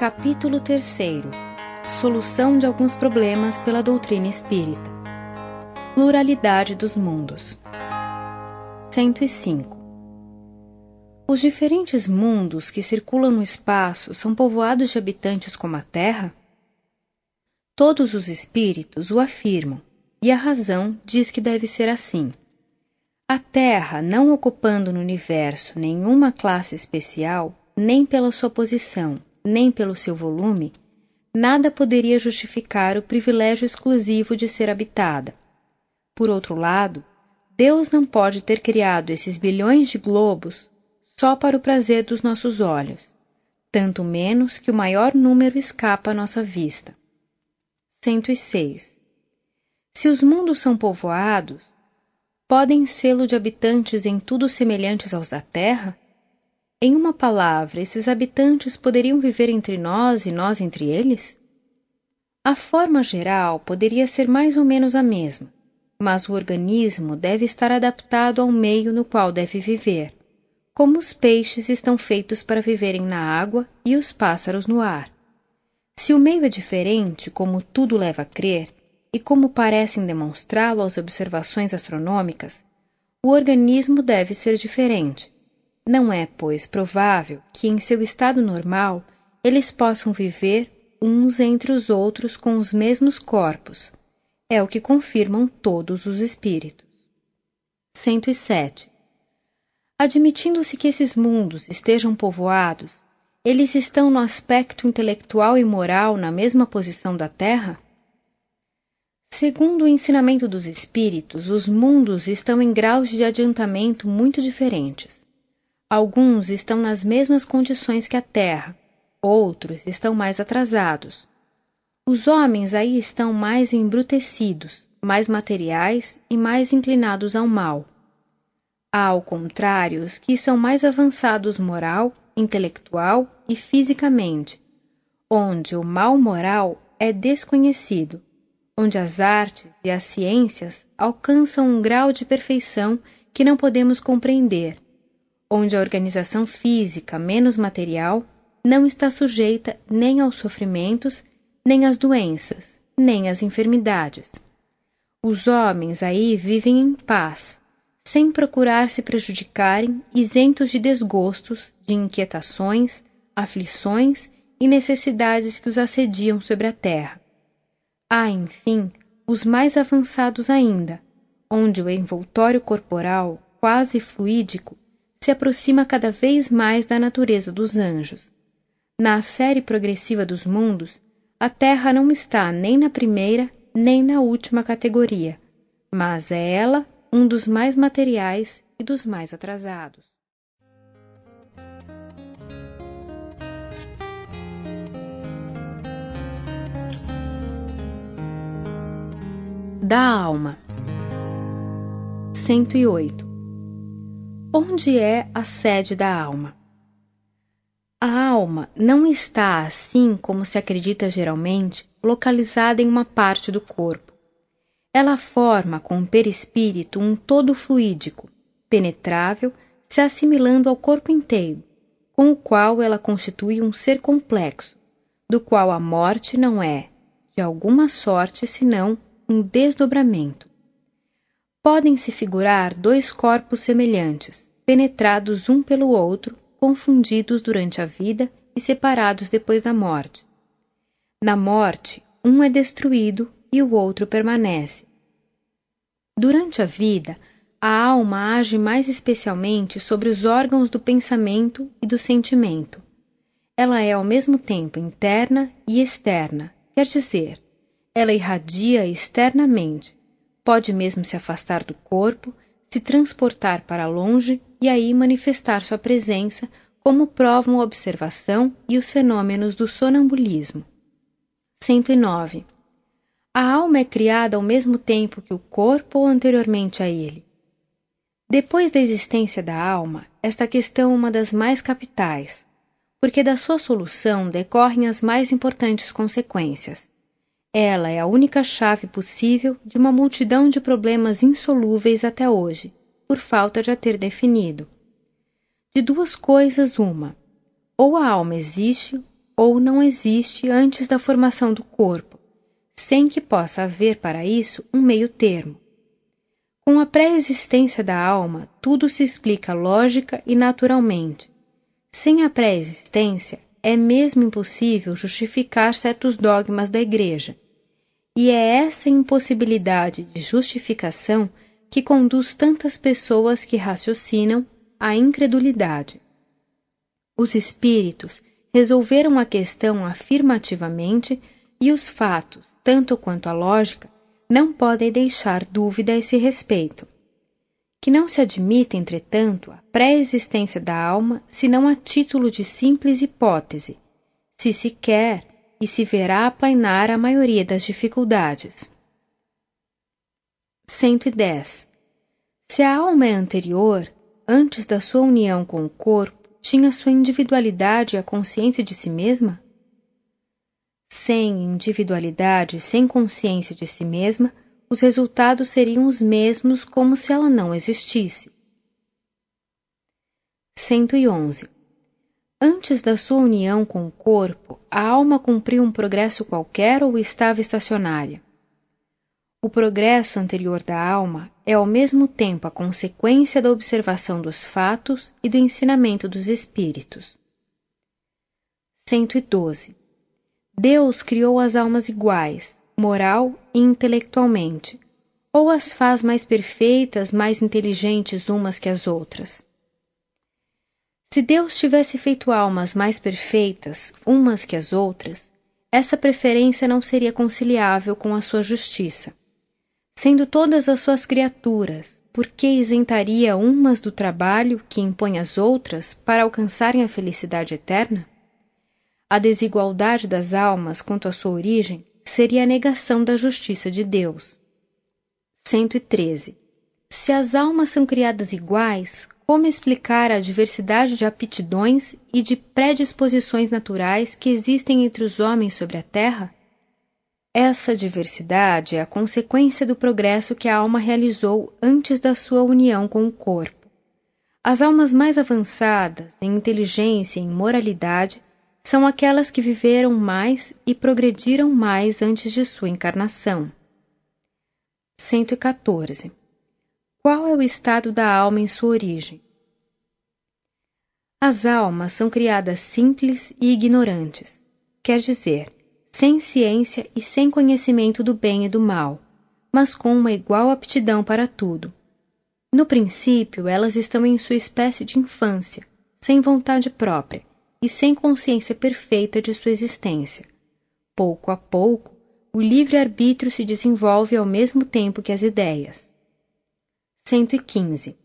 Capítulo 3. Solução de alguns problemas pela doutrina espírita. Pluralidade dos mundos. 105. Os diferentes mundos que circulam no espaço são povoados de habitantes como a Terra? Todos os espíritos o afirmam, e a razão diz que deve ser assim. A Terra, não ocupando no universo nenhuma classe especial, nem pela sua posição, nem pelo seu volume, nada poderia justificar o privilégio exclusivo de ser habitada. Por outro lado, Deus não pode ter criado esses bilhões de globos só para o prazer dos nossos olhos, tanto menos que o maior número escapa à nossa vista. 106. Se os mundos são povoados, podem sê-lo de habitantes em tudo semelhantes aos da Terra? Em uma palavra, esses habitantes poderiam viver entre nós e nós entre eles? A forma geral poderia ser mais ou menos a mesma, mas o organismo deve estar adaptado ao meio no qual deve viver, como os peixes estão feitos para viverem na água e os pássaros no ar. Se o meio é diferente, como tudo leva a crer, e como parecem demonstrá-lo as observações astronômicas, o organismo deve ser diferente. Não é, pois, provável que, em seu estado normal, eles possam viver uns entre os outros com os mesmos corpos. É o que confirmam todos os espíritos. 107. Admitindo-se que esses mundos estejam povoados, eles estão no aspecto intelectual e moral na mesma posição da Terra? Segundo o ensinamento dos espíritos, os mundos estão em graus de adiantamento muito diferentes. Alguns estão nas mesmas condições que a Terra, outros estão mais atrasados. Os homens aí estão mais embrutecidos, mais materiais e mais inclinados ao mal. Há, ao contrário, os que são mais avançados moral, intelectual e fisicamente, onde o mal moral é desconhecido, onde as artes e as ciências alcançam um grau de perfeição que não podemos compreender, onde a organização física menos material não está sujeita nem aos sofrimentos, nem às doenças, nem às enfermidades. Os homens aí vivem em paz, sem procurar se prejudicarem, isentos de desgostos, de inquietações, aflições e necessidades que os assediam sobre a terra. Há, enfim, os mais avançados ainda, onde o envoltório corporal, quase fluídico, se aproxima cada vez mais da natureza dos anjos. Na série progressiva dos mundos, a Terra não está nem na primeira nem na última categoria, mas é ela um dos mais materiais e dos mais atrasados. Da alma. 108. Onde é a sede da alma? A alma não está, assim como se acredita geralmente, localizada em uma parte do corpo. Ela forma com o perispírito um todo fluídico, penetrável, se assimilando ao corpo inteiro, com o qual ela constitui um ser complexo, do qual a morte não é, de alguma sorte, senão um desdobramento. Podem-se figurar dois corpos semelhantes, penetrados um pelo outro, confundidos durante a vida e separados depois da morte. Na morte, um é destruído e o outro permanece. Durante a vida, a alma age mais especialmente sobre os órgãos do pensamento e do sentimento. Ela é ao mesmo tempo interna e externa, quer dizer, ela irradia externamente, pode mesmo se afastar do corpo, se transportar para longe e aí manifestar sua presença, como provam a observação e os fenômenos do sonambulismo. 109. A alma é criada ao mesmo tempo que o corpo ou anteriormente a ele? Depois da existência da alma, esta questão é uma das mais capitais, porque da sua solução decorrem as mais importantes consequências. Ela é a única chave possível de uma multidão de problemas insolúveis até hoje, por falta de a ter definido. De duas coisas uma: ou a alma existe, ou não existe antes da formação do corpo, sem que possa haver para isso um meio termo. Com a pré-existência da alma, tudo se explica lógica e naturalmente. Sem a pré-existência, é mesmo impossível justificar certos dogmas da Igreja. E é essa impossibilidade de justificação que conduz tantas pessoas que raciocinam à incredulidade. Os espíritos resolveram a questão afirmativamente e os fatos, tanto quanto a lógica, não podem deixar dúvida a esse respeito. Que não se admite, entretanto, a pré-existência da alma senão a título de simples hipótese, se quer e se verá aplainar a maioria das dificuldades. 110. Se a alma é anterior, antes da sua união com o corpo, tinha sua individualidade e a consciência de si mesma? Sem individualidade e sem consciência de si mesma, os resultados seriam os mesmos como se ela não existisse. 111. Antes da sua união com o corpo, a alma cumpriu um progresso qualquer ou estava estacionária? O progresso anterior da alma é ao mesmo tempo a consequência da observação dos fatos e do ensinamento dos espíritos. 112. Deus criou as almas iguais, moral e intelectualmente, ou as faz mais perfeitas, mais inteligentes umas que as outras? Se Deus tivesse feito almas mais perfeitas, umas que as outras, essa preferência não seria conciliável com a sua justiça. Sendo todas as suas criaturas, por que isentaria umas do trabalho que impõe às outras para alcançarem a felicidade eterna? A desigualdade das almas quanto à sua origem seria a negação da justiça de Deus. 113. Se as almas são criadas iguais, como explicar a diversidade de aptidões e de predisposições naturais que existem entre os homens sobre a terra? Essa diversidade é a consequência do progresso que a alma realizou antes da sua união com o corpo. As almas mais avançadas em inteligência e em moralidade são aquelas que viveram mais e progrediram mais antes de sua encarnação. 114. Qual é o estado da alma em sua origem? As almas são criadas simples e ignorantes, quer dizer, sem ciência e sem conhecimento do bem e do mal, mas com uma igual aptidão para tudo. No princípio, elas estão em sua espécie de infância, sem vontade própria e sem consciência perfeita de sua existência. Pouco a pouco, o livre-arbítrio se desenvolve ao mesmo tempo que as ideias. 115.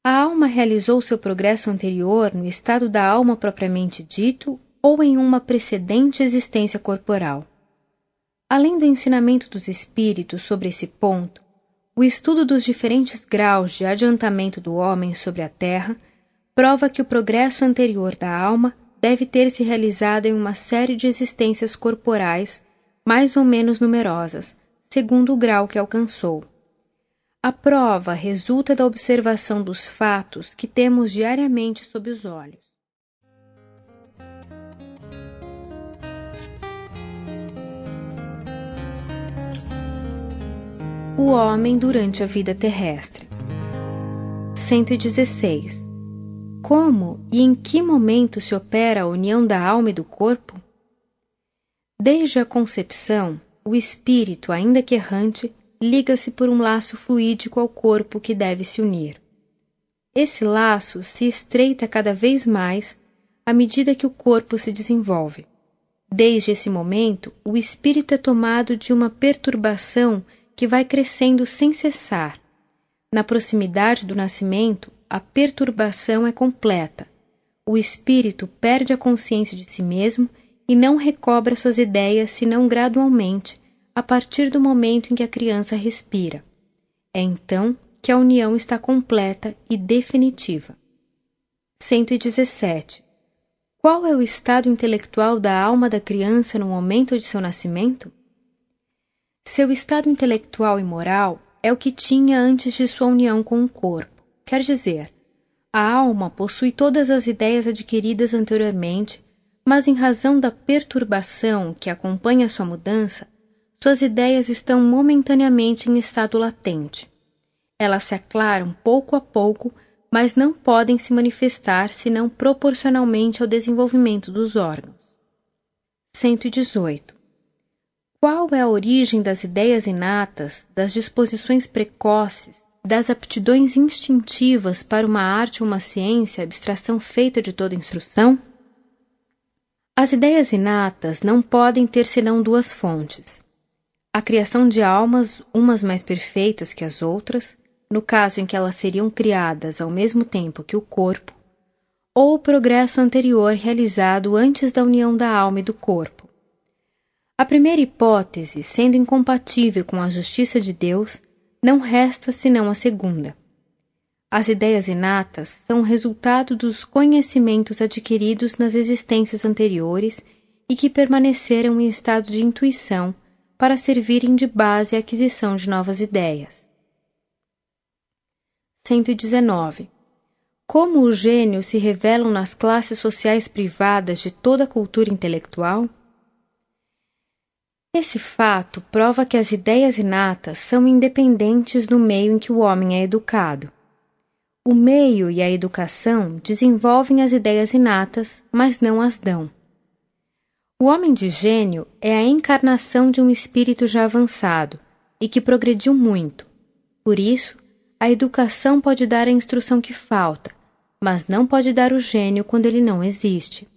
A alma realizou seu progresso anterior no estado da alma propriamente dito ou em uma precedente existência corporal? Além do ensinamento dos espíritos sobre esse ponto, o estudo dos diferentes graus de adiantamento do homem sobre a terra prova que o progresso anterior da alma deve ter se realizado em uma série de existências corporais mais ou menos numerosas, segundo o grau que alcançou. A prova resulta da observação dos fatos que temos diariamente sob os olhos. O homem durante a vida terrestre. 116. Como e em que momento se opera a união da alma e do corpo? Desde a concepção, o espírito, ainda que errante, liga-se por um laço fluídico ao corpo que deve se unir. Esse laço se estreita cada vez mais à medida que o corpo se desenvolve. Desde esse momento, o espírito é tomado de uma perturbação que vai crescendo sem cessar. Na proximidade do nascimento, a perturbação é completa. O espírito perde a consciência de si mesmo e não recobra suas ideias senão gradualmente, a partir do momento em que a criança respira. É então que a união está completa e definitiva. 117. Qual é o estado intelectual da alma da criança no momento de seu nascimento? Seu estado intelectual e moral é o que tinha antes de sua união com o corpo. Quer dizer, a alma possui todas as ideias adquiridas anteriormente, mas em razão da perturbação que acompanha sua mudança, suas ideias estão momentaneamente em estado latente. Elas se aclaram pouco a pouco, mas não podem se manifestar senão proporcionalmente ao desenvolvimento dos órgãos. 118. Qual é a origem das ideias inatas, das disposições precoces, das aptidões instintivas para uma arte ou uma ciência, abstração feita de toda instrução? As ideias inatas não podem ter senão duas fontes: a criação de almas, umas mais perfeitas que as outras, no caso em que elas seriam criadas ao mesmo tempo que o corpo, ou o progresso anterior realizado antes da união da alma e do corpo. A primeira hipótese, sendo incompatível com a justiça de Deus, não resta senão a segunda. As ideias inatas são o resultado dos conhecimentos adquiridos nas existências anteriores e que permaneceram em estado de intuição para servirem de base à aquisição de novas ideias. 119. Como os gênios se revelam nas classes sociais privadas de toda a cultura intelectual? Esse fato prova que as ideias inatas são independentes do meio em que o homem é educado. O meio e a educação desenvolvem as ideias inatas, mas não as dão. O homem de gênio é a encarnação de um espírito já avançado e que progrediu muito. Por isso, a educação pode dar a instrução que falta, mas não pode dar o gênio quando ele não existe.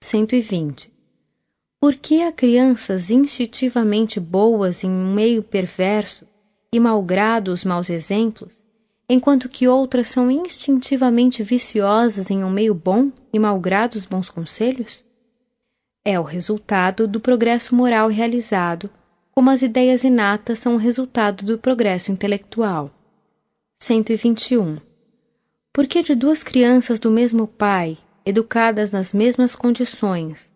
120. Por que há crianças instintivamente boas em um meio perverso e malgrado os maus exemplos, enquanto que outras são instintivamente viciosas em um meio bom e malgrado os bons conselhos? É o resultado do progresso moral realizado, como as ideias inatas são o resultado do progresso intelectual. 121. Por que de duas crianças do mesmo pai, educadas nas mesmas condições,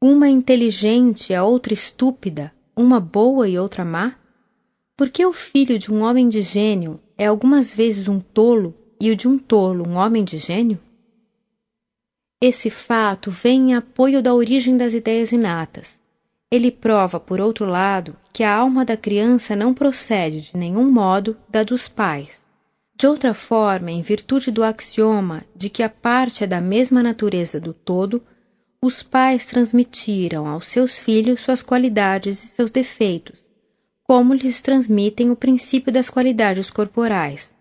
uma inteligente e a outra estúpida, uma boa e outra má? Por que o filho de um homem de gênio é algumas vezes um tolo e o de um tolo um homem de gênio? Esse fato vem em apoio da origem das ideias inatas. Ele prova, por outro lado, que a alma da criança não procede de nenhum modo da dos pais. De outra forma, em virtude do axioma de que a parte é da mesma natureza do todo, os pais transmitiram aos seus filhos suas qualidades e seus defeitos, como lhes transmitem o princípio das qualidades corporais.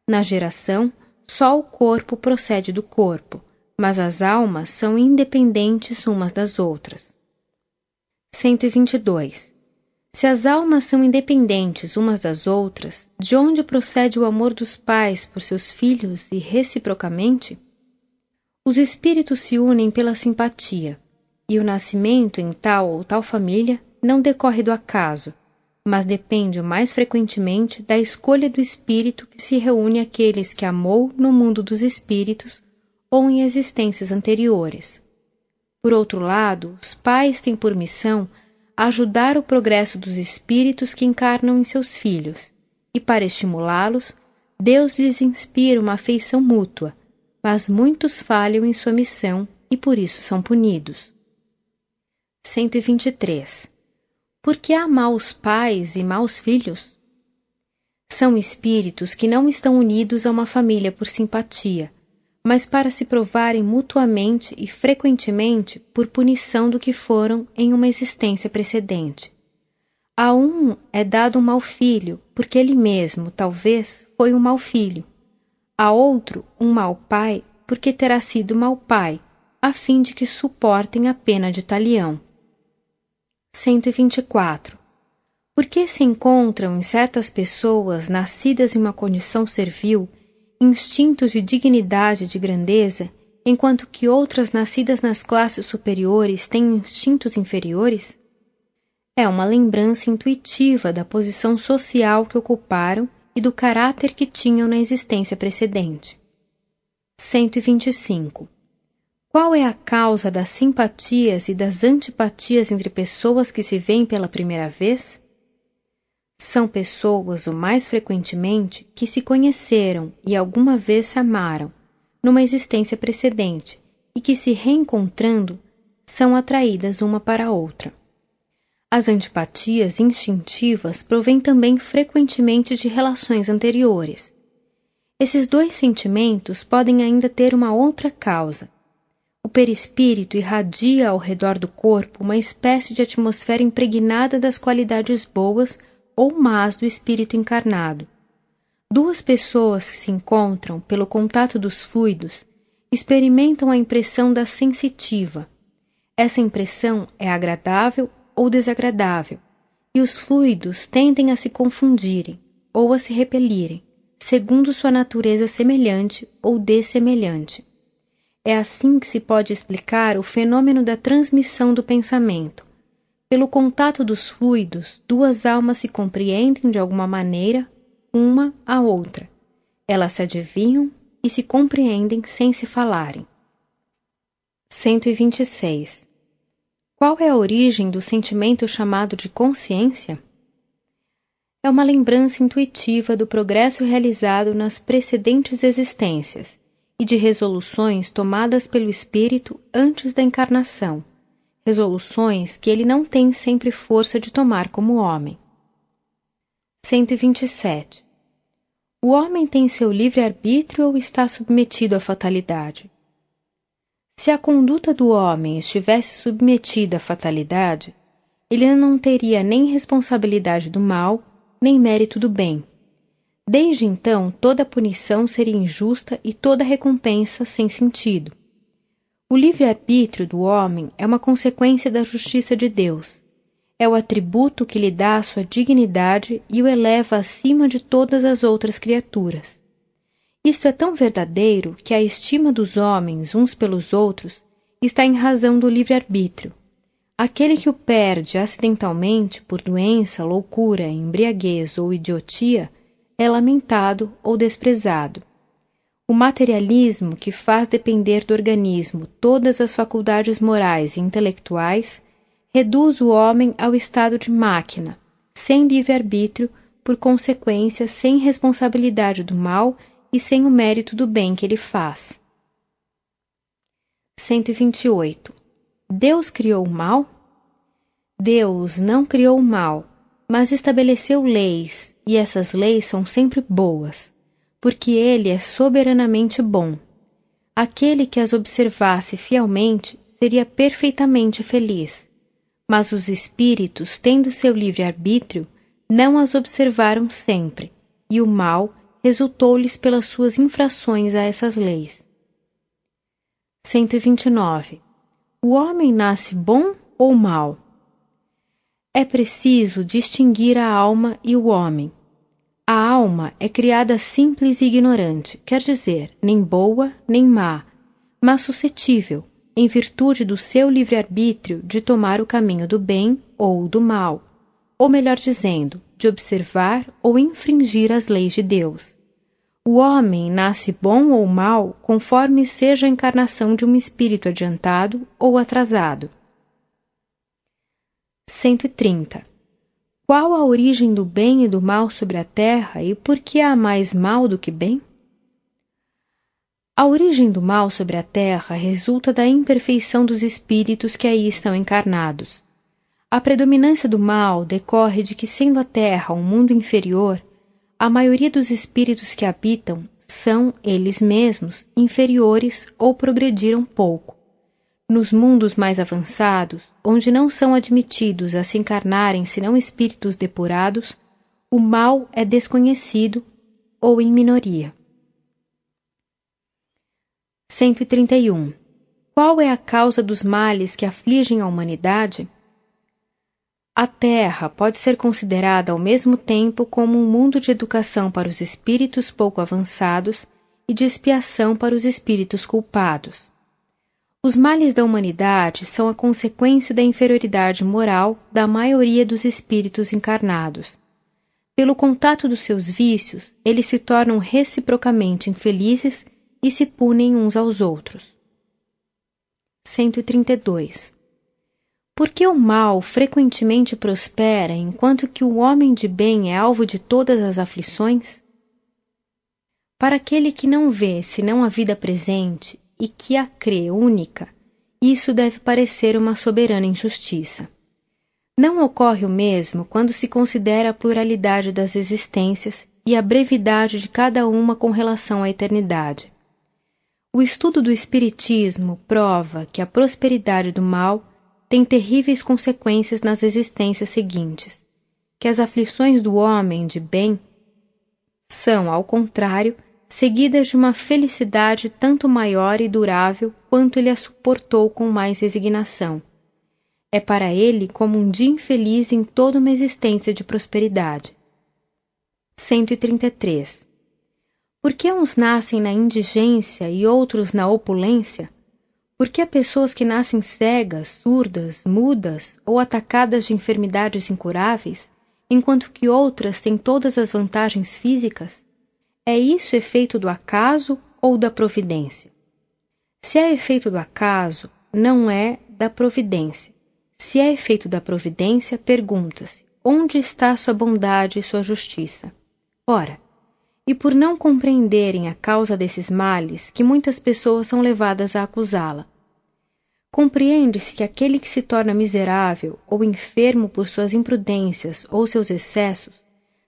Na geração, só o corpo procede do corpo, mas as almas são independentes umas das outras. 122. Se as almas são independentes umas das outras, de onde procede o amor dos pais por seus filhos e reciprocamente? Os espíritos se unem pela simpatia, e o nascimento em tal ou tal família não decorre do acaso, mas depende mais frequentemente da escolha do espírito que se reúne àqueles que amou no mundo dos espíritos ou em existências anteriores. Por outro lado, os pais têm por missão ajudar o progresso dos espíritos que encarnam em seus filhos, e para estimulá-los, Deus lhes inspira uma afeição mútua, mas muitos falham em sua missão e por isso são punidos. 123. Por que há maus pais e maus filhos? São espíritos que não estão unidos a uma família por simpatia, mas para se provarem mutuamente e frequentemente por punição do que foram em uma existência precedente. A um é dado um mau filho, porque ele mesmo, talvez, foi um mau filho. A outro, um mau pai, porque terá sido mau pai, a fim de que suportem a pena de talião. 124. Por que se encontram em certas pessoas nascidas em uma condição servil instintos de dignidade e de grandeza, enquanto que outras nascidas nas classes superiores têm instintos inferiores? É uma lembrança intuitiva da posição social que ocuparam e do caráter que tinham na existência precedente. 125. Qual é a causa das simpatias e das antipatias entre pessoas que se veem pela primeira vez? São pessoas, o mais frequentemente, que se conheceram e alguma vez se amaram, numa existência precedente, e que, se reencontrando, são atraídas uma para a outra. As antipatias instintivas provêm também frequentemente de relações anteriores. Esses dois sentimentos podem ainda ter uma outra causa. O perispírito irradia ao redor do corpo uma espécie de atmosfera impregnada das qualidades boas ou más do espírito encarnado. Duas pessoas que se encontram pelo contato dos fluidos experimentam a impressão da sensitiva. Essa impressão é agradável ou desagradável, e os fluidos tendem a se confundirem ou a se repelirem, segundo sua natureza semelhante ou dessemelhante. É assim que se pode explicar o fenômeno da transmissão do pensamento. Pelo contato dos fluidos, duas almas se compreendem de alguma maneira, uma à outra. Elas se adivinham e se compreendem sem se falarem. 126. Qual é a origem do sentimento chamado de consciência? É uma lembrança intuitiva do progresso realizado nas precedentes existências e de resoluções tomadas pelo espírito antes da encarnação, resoluções que ele não tem sempre força de tomar como homem. 127. O homem tem seu livre-arbítrio ou está submetido à fatalidade? Se a conduta do homem estivesse submetida à fatalidade, ele não teria nem responsabilidade do mal, nem mérito do bem. Desde então, toda punição seria injusta e toda recompensa sem sentido. O livre-arbítrio do homem é uma consequência da justiça de Deus. É o atributo que lhe dá a sua dignidade e o eleva acima de todas as outras criaturas. Isto é tão verdadeiro que a estima dos homens uns pelos outros está em razão do livre-arbítrio. Aquele que o perde acidentalmente por doença, loucura, embriaguez ou idiotia é lamentado ou desprezado. O materialismo, que faz depender do organismo todas as faculdades morais e intelectuais, reduz o homem ao estado de máquina, sem livre-arbítrio, por consequência sem responsabilidade do mal e sem o mérito do bem que ele faz. 128. Deus criou o mal? Deus não criou o mal, mas estabeleceu leis, e essas leis são sempre boas, porque ele é soberanamente bom. Aquele que as observasse fielmente seria perfeitamente feliz, mas os espíritos, tendo seu livre-arbítrio, não as observaram sempre, e o mal resultou-lhes pelas suas infrações a essas leis. 129. O homem nasce bom ou mau? É preciso distinguir a alma e o homem. A alma é criada simples e ignorante, quer dizer, nem boa nem má, mas suscetível, em virtude do seu livre-arbítrio, de tomar o caminho do bem ou do mal, ou melhor dizendo, de observar ou infringir as leis de Deus. O homem nasce bom ou mau conforme seja a encarnação de um espírito adiantado ou atrasado. 130. Qual a origem do bem e do mal sobre a terra e por que há mais mal do que bem? A origem do mal sobre a terra resulta da imperfeição dos espíritos que aí estão encarnados. A predominância do mal decorre de que, sendo a terra um mundo inferior, a maioria dos espíritos que habitam são, eles mesmos, inferiores ou progrediram pouco. Nos mundos mais avançados, onde não são admitidos a se encarnarem senão espíritos depurados, o mal é desconhecido ou em minoria. 131. Qual é a causa dos males que afligem a humanidade? A Terra pode ser considerada ao mesmo tempo como um mundo de educação para os espíritos pouco avançados e de expiação para os espíritos culpados. Os males da humanidade são a consequência da inferioridade moral da maioria dos espíritos encarnados. Pelo contato dos seus vícios, eles se tornam reciprocamente infelizes e se punem uns aos outros. 132. Por que o mal frequentemente prospera enquanto que o homem de bem é alvo de todas as aflições? Para aquele que não vê senão a vida presente e que a crê única, isso deve parecer uma soberana injustiça. Não ocorre o mesmo quando se considera a pluralidade das existências e a brevidade de cada uma com relação à eternidade. O estudo do Espiritismo prova que a prosperidade do mal tem terríveis consequências nas existências seguintes, que as aflições do homem de bem são, ao contrário, seguidas de uma felicidade tanto maior e durável quanto ele a suportou com mais resignação. É para ele como um dia infeliz em toda uma existência de prosperidade. 133. Por que uns nascem na indigência e outros na opulência? Por que há pessoas que nascem cegas, surdas, mudas ou atacadas de enfermidades incuráveis, enquanto que outras têm todas as vantagens físicas? É isso efeito do acaso ou da providência? Se é efeito do acaso, não é da providência. Se é efeito da providência, pergunta-se, onde está sua bondade e sua justiça? Ora, e por não compreenderem a causa desses males que muitas pessoas são levadas a acusá-la. Compreende-se que aquele que se torna miserável ou enfermo por suas imprudências ou seus excessos,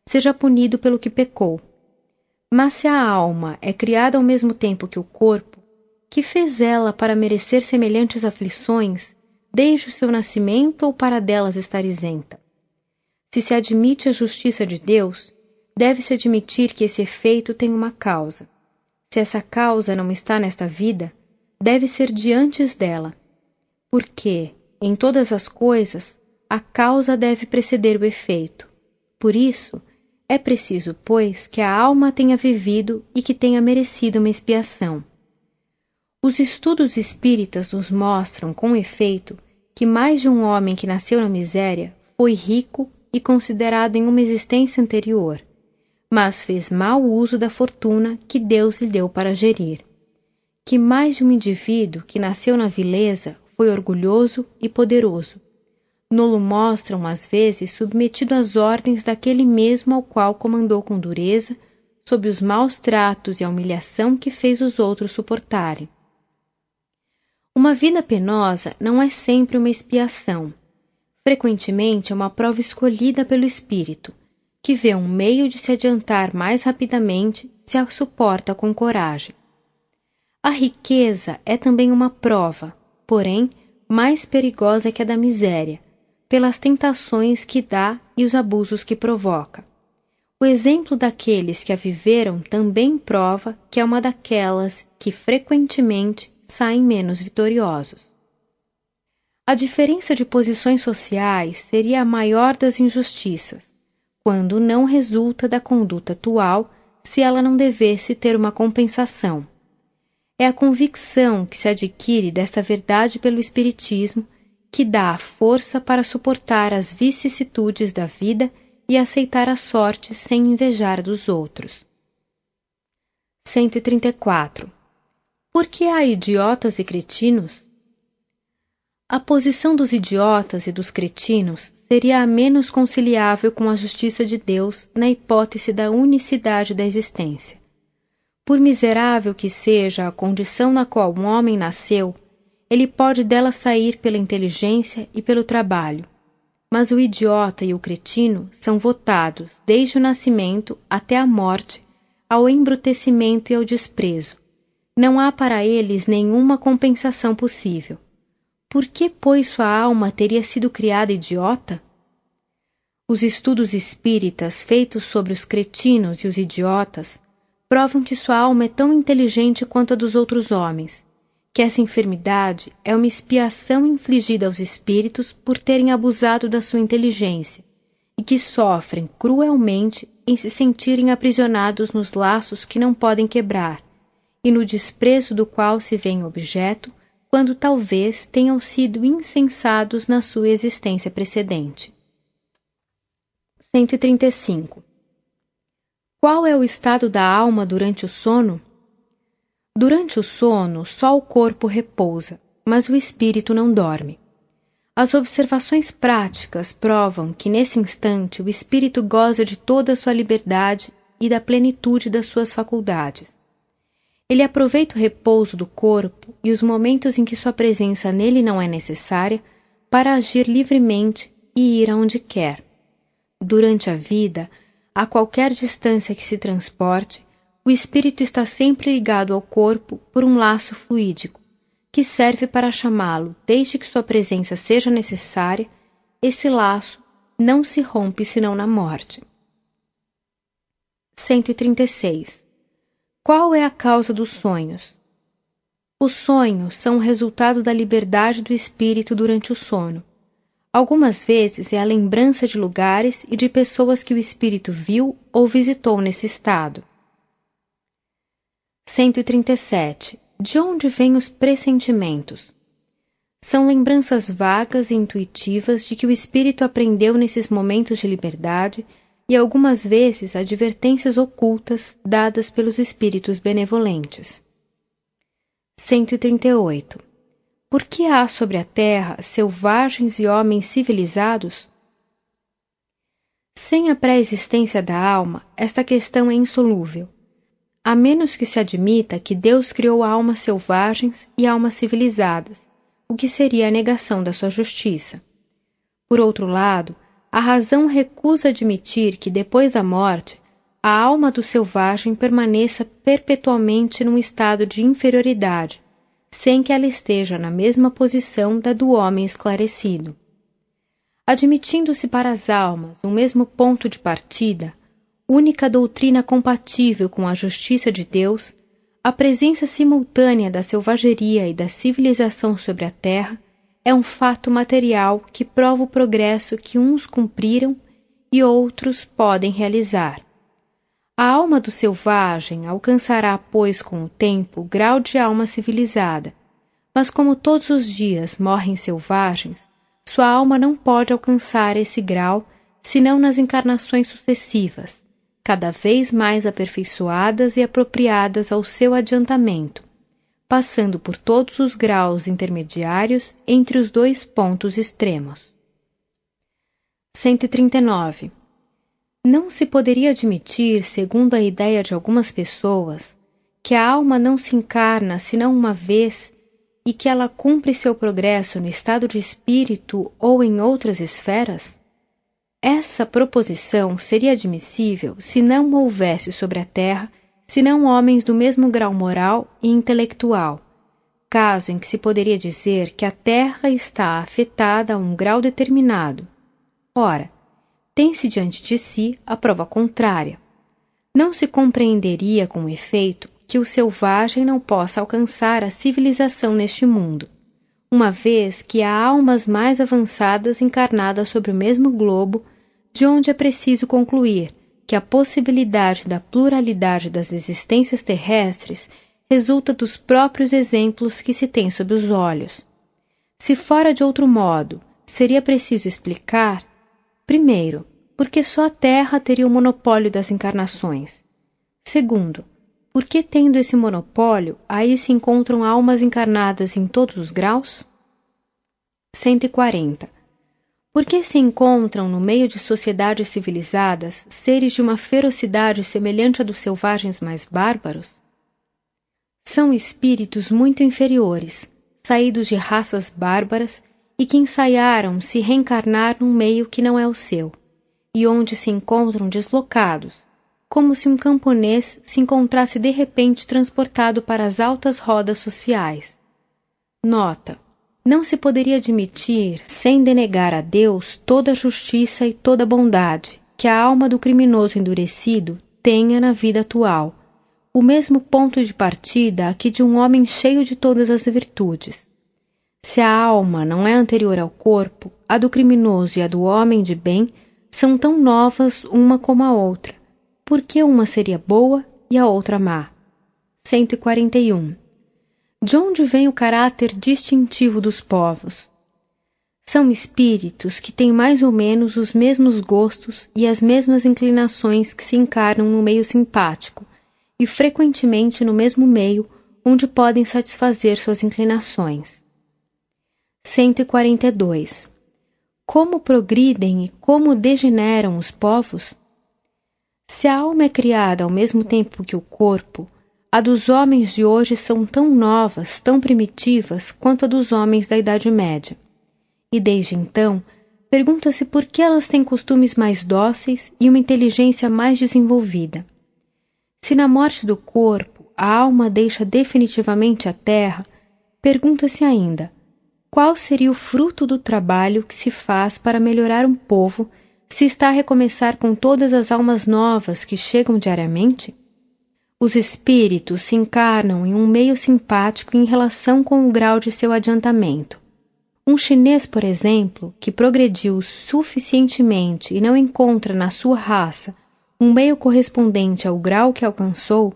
seja punido pelo que pecou. Mas se a alma é criada ao mesmo tempo que o corpo, que fez ela para merecer semelhantes aflições, desde o seu nascimento ou para delas estar isenta? Se se admite a justiça de Deus, deve-se admitir que esse efeito tem uma causa. Se essa causa não está nesta vida, deve ser de antes dela, porque, em todas as coisas, a causa deve preceder o efeito. Por isso, é preciso, pois, que a alma tenha vivido e que tenha merecido uma expiação. Os estudos espíritas nos mostram, com efeito, que mais de um homem que nasceu na miséria foi rico e considerado em uma existência anterior, mas fez mau uso da fortuna que Deus lhe deu para gerir. Que mais de um indivíduo que nasceu na vileza foi orgulhoso e poderoso. Nolo mostram, às vezes, submetido às ordens daquele mesmo ao qual comandou com dureza, sob os maus tratos e a humilhação que fez os outros suportarem. Uma vida penosa não é sempre uma expiação. Frequentemente é uma prova escolhida pelo espírito, que vê um meio de se adiantar mais rapidamente se a suporta com coragem. A riqueza é também uma prova, porém, mais perigosa que a da miséria, pelas tentações que dá e os abusos que provoca. O exemplo daqueles que a viveram também prova que é uma daquelas que frequentemente saem menos vitoriosos. A diferença de posições sociais seria a maior das injustiças, quando não resulta da conduta atual, se ela não devesse ter uma compensação. É a convicção que se adquire desta verdade pelo Espiritismo que dá a força para suportar as vicissitudes da vida e aceitar a sorte sem invejar dos outros. 134. Por que há idiotas e cretinos? A posição dos idiotas e dos cretinos seria a menos conciliável com a justiça de Deus na hipótese da unicidade da existência. Por miserável que seja a condição na qual um homem nasceu, ele pode dela sair pela inteligência e pelo trabalho, mas o idiota e o cretino são votados, desde o nascimento até a morte, ao embrutecimento e ao desprezo. Não há para eles nenhuma compensação possível. Por que, pois, sua alma teria sido criada idiota? Os estudos espíritas feitos sobre os cretinos e os idiotas provam que sua alma é tão inteligente quanto a dos outros homens, que essa enfermidade é uma expiação infligida aos espíritos por terem abusado da sua inteligência, e que sofrem cruelmente em se sentirem aprisionados nos laços que não podem quebrar, e no desprezo do qual se veem objeto, quando talvez tenham sido insensados na sua existência precedente. 135. Qual é o estado da alma durante o sono? Durante o sono, só o corpo repousa, mas o espírito não dorme. As observações práticas provam que nesse instante o espírito goza de toda a sua liberdade e da plenitude das suas faculdades. ele aproveita o repouso do corpo e os momentos em que sua presença nele não é necessária para agir livremente e ir aonde quer. Durante a vida, a qualquer distância que se transporte, o espírito está sempre ligado ao corpo por um laço fluídico, que serve para chamá-lo desde que sua presença seja necessária. Esse laço não se rompe senão na morte. 136. Qual é a causa dos sonhos? Os sonhos são o resultado da liberdade do espírito durante o sono. Algumas vezes é a lembrança de lugares e de pessoas que o espírito viu ou visitou nesse estado. 137. De onde vêm os pressentimentos? São lembranças vagas e intuitivas de que o espírito aprendeu nesses momentos de liberdade e algumas vezes advertências ocultas dadas pelos espíritos benevolentes. 138. Por que há sobre a terra selvagens e homens civilizados? Sem a pré-existência da alma, esta questão é insolúvel, a menos que se admita que Deus criou almas selvagens e almas civilizadas, o que seria a negação da sua justiça. Por outro lado, a razão recusa admitir que depois da morte, a alma do selvagem permaneça perpetuamente num estado de inferioridade, sem que ela esteja na mesma posição da do homem esclarecido. Admitindo-se para as almas o mesmo ponto de partida, única doutrina compatível com a justiça de Deus, a presença simultânea da selvageria e da civilização sobre a terra é um fato material que prova o progresso que uns cumpriram e outros podem realizar. A alma do selvagem alcançará, pois, com o tempo, o grau de alma civilizada, mas como todos os dias morrem selvagens, sua alma não pode alcançar esse grau senão nas encarnações sucessivas, cada vez mais aperfeiçoadas e apropriadas ao seu adiantamento, passando por todos os graus intermediários entre os dois pontos extremos. 139. Não se poderia admitir, segundo a ideia de algumas pessoas, que a alma não se encarna senão uma vez e que ela cumpre seu progresso no estado de espírito ou em outras esferas? Essa proposição seria admissível se não houvesse sobre a Terra senão homens do mesmo grau moral e intelectual, caso em que se poderia dizer que a Terra está afetada a um grau determinado. Ora, tem-se diante de si a prova contrária. Não se compreenderia com efeito que o selvagem não possa alcançar a civilização neste mundo, uma vez que há almas mais avançadas encarnadas sobre o mesmo globo, de onde é preciso concluir que a possibilidade da pluralidade das existências terrestres resulta dos próprios exemplos que se tem sob os olhos. Se fora de outro modo, seria preciso explicar, primeiro, porque só a Terra teria o monopólio das encarnações. Segundo, porque tendo esse monopólio, aí se encontram almas encarnadas em todos os graus? 140. Porque se encontram no meio de sociedades civilizadas seres de uma ferocidade semelhante à dos selvagens mais bárbaros? São espíritos muito inferiores, saídos de raças bárbaras e que ensaiaram se reencarnar num meio que não é o seu, e onde se encontram deslocados, como se um camponês se encontrasse de repente transportado para as altas rodas sociais. Nota: não se poderia admitir, sem denegar a Deus toda a justiça e toda a bondade que a alma do criminoso endurecido tenha na vida atual, o mesmo ponto de partida aqui de um homem cheio de todas as virtudes. Se a alma não é anterior ao corpo, a do criminoso e a do homem de bem são tão novas uma como a outra, porque uma seria boa e a outra má. 141. De onde vem o caráter distintivo dos povos? São espíritos que têm mais ou menos os mesmos gostos e as mesmas inclinações que se encarnam no meio simpático, e frequentemente no mesmo meio onde podem satisfazer suas inclinações. 142. Como progridem e como degeneram os povos? Se a alma é criada ao mesmo tempo que o corpo, A dos homens de hoje são tão novas, tão primitivas, quanto a dos homens da Idade Média. E desde então, pergunta-se por que elas têm costumes mais dóceis e uma inteligência mais desenvolvida. Se na morte do corpo a alma deixa definitivamente a terra, pergunta-se ainda, qual seria o fruto do trabalho que se faz para melhorar um povo se está a recomeçar com todas as almas novas que chegam diariamente? Os espíritos se encarnam em um meio simpático em relação com o grau de seu adiantamento. Um chinês, por exemplo, que progrediu suficientemente e não encontra na sua raça um meio correspondente ao grau que alcançou,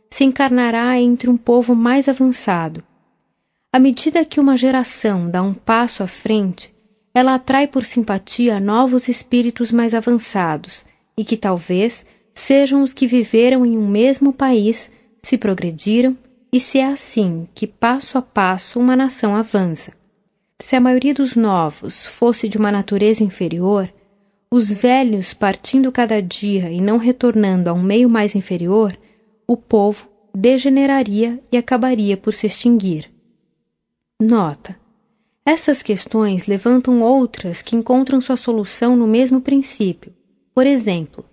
se encarnará entre um povo mais avançado. À medida que uma geração dá um passo à frente, ela atrai por simpatia novos espíritos mais avançados e que talvez sejam os que viveram em um mesmo país, se progrediram, e se é assim que passo a passo uma nação avança. Se a maioria dos novos fosse de uma natureza inferior, os velhos partindo cada dia e não retornando a um meio mais inferior, o povo degeneraria e acabaria por se extinguir. Nota: essas questões levantam outras que encontram sua solução no mesmo princípio. Por exemplo,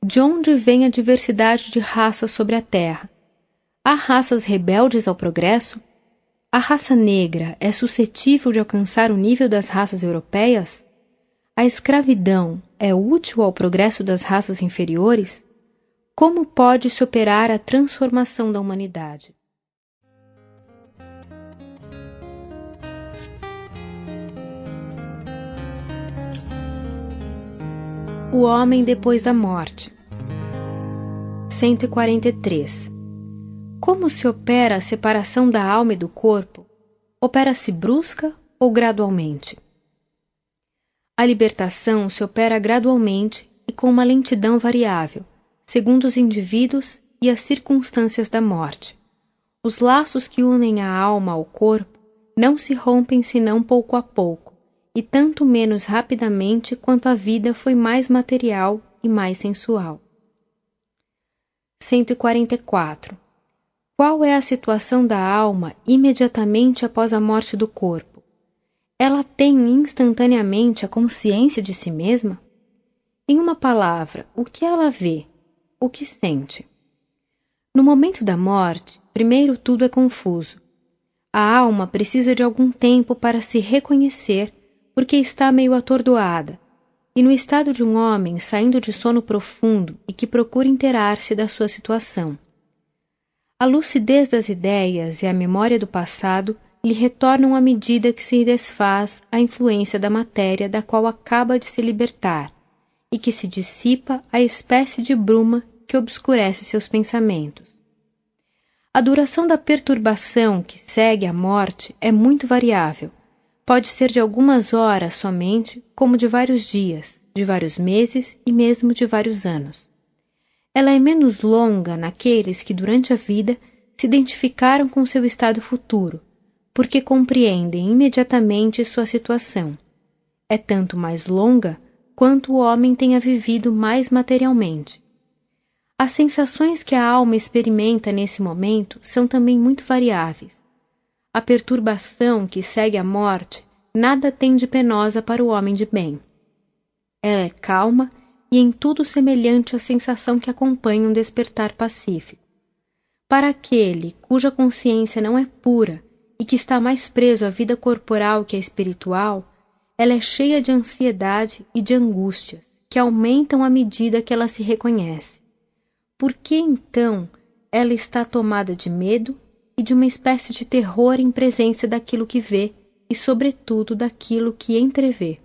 de onde vem a diversidade de raças sobre a Terra? Há raças rebeldes ao progresso? A raça negra é suscetível de alcançar o nível das raças europeias? A escravidão é útil ao progresso das raças inferiores? Como pode-se operar a transformação da humanidade? O homem depois da morte. 143. Como se opera a separação da alma e do corpo? Opera-se brusca ou gradualmente? A libertação se opera gradualmente e com uma lentidão variável, segundo os indivíduos e as circunstâncias da morte. Os laços que unem a alma ao corpo não se rompem senão pouco a pouco, e tanto menos rapidamente quanto a vida foi mais material e mais sensual. 144. Qual é a situação da alma imediatamente após a morte do corpo? Ela tem instantaneamente a consciência de si mesma? Em uma palavra, o que ela vê? O que sente? No momento da morte, primeiro tudo é confuso. A alma precisa de algum tempo para se reconhecer porque está meio atordoada, e no estado de um homem saindo de sono profundo e que procura inteirar-se da sua situação. A lucidez das ideias e a memória do passado lhe retornam à medida que se desfaz a influência da matéria da qual acaba de se libertar, e que se dissipa a espécie de bruma que obscurece seus pensamentos. A duração da perturbação que segue à morte é muito variável. Pode ser de algumas horas somente, como de vários dias, de vários meses e mesmo de vários anos. Ela é menos longa naqueles que durante a vida se identificaram com seu estado futuro, porque compreendem imediatamente sua situação. É tanto mais longa quanto o homem tenha vivido mais materialmente. As sensações que a alma experimenta nesse momento são também muito variáveis. A perturbação que segue a morte nada tem de penosa para o homem de bem. Ela é calma e em tudo semelhante à sensação que acompanha um despertar pacífico. Para aquele cuja consciência não é pura e que está mais preso à vida corporal que à espiritual, ela é cheia de ansiedade e de angústias, que aumentam à medida que ela se reconhece. Por que, então, ela está tomada de medo e de uma espécie de terror em presença daquilo que vê e, sobretudo, daquilo que entrevê?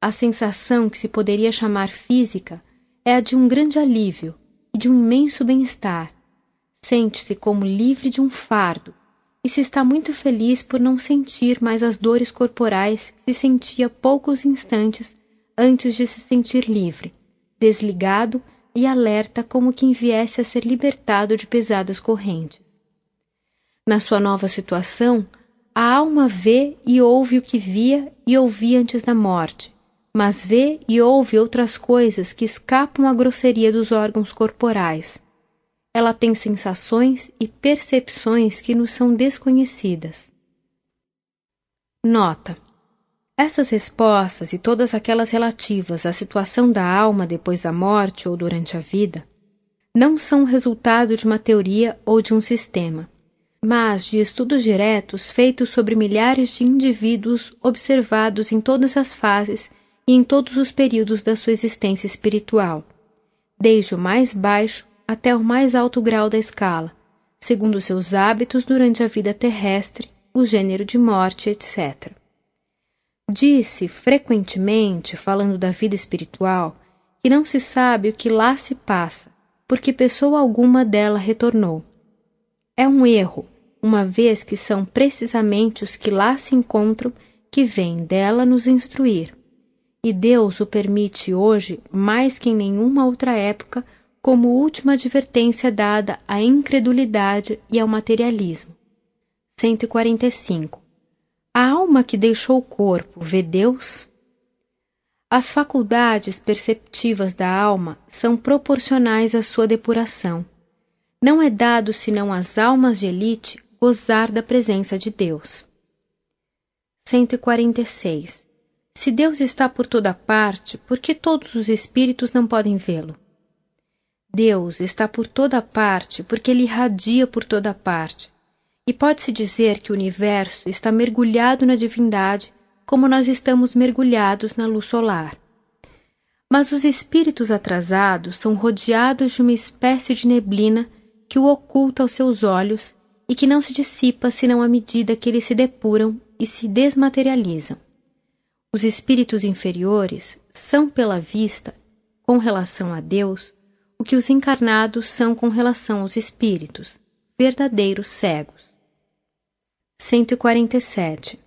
A sensação que se poderia chamar física é a de um grande alívio e de um imenso bem-estar. Sente-se como livre de um fardo e se está muito feliz por não sentir mais as dores corporais que se sentia poucos instantes antes de se sentir livre, desligado e alerta como quem viesse a ser libertado de pesadas correntes. Na sua nova situação, a alma vê e ouve o que via e ouvia antes da morte, mas vê e ouve outras coisas que escapam à grosseria dos órgãos corporais. Ela tem sensações e percepções que nos são desconhecidas. Nota: essas respostas e todas aquelas relativas à situação da alma depois da morte ou durante a vida não são resultado de uma teoria ou de um sistema, mas de estudos diretos feitos sobre milhares de indivíduos observados em todas as fases e em todos os períodos da sua existência espiritual, desde o mais baixo até o mais alto grau da escala, segundo seus hábitos durante a vida terrestre, o gênero de morte, etc. Disse frequentemente, falando da vida espiritual, que não se sabe o que lá se passa, porque pessoa alguma dela retornou. É um erro, uma vez que são precisamente os que lá se encontram que vêm dela nos instruir. E Deus o permite hoje mais que em nenhuma outra época como última advertência dada à incredulidade e ao materialismo. 145. A alma que deixou o corpo vê Deus? As faculdades perceptivas da alma são proporcionais à sua depuração. Não é dado senão às almas de elite gozar da presença de Deus. 146. Se Deus está por toda parte, por que todos os espíritos não podem vê-lo? Deus está por toda parte porque ele irradia por toda parte, e pode-se dizer que o universo está mergulhado na divindade como nós estamos mergulhados na luz solar. Mas os espíritos atrasados são rodeados de uma espécie de neblina que o oculta aos seus olhos e que não se dissipa senão à medida que eles se depuram e se desmaterializam. Os espíritos inferiores são, pela vista, com relação a Deus, o que os encarnados são com relação aos espíritos, verdadeiros cegos. 147.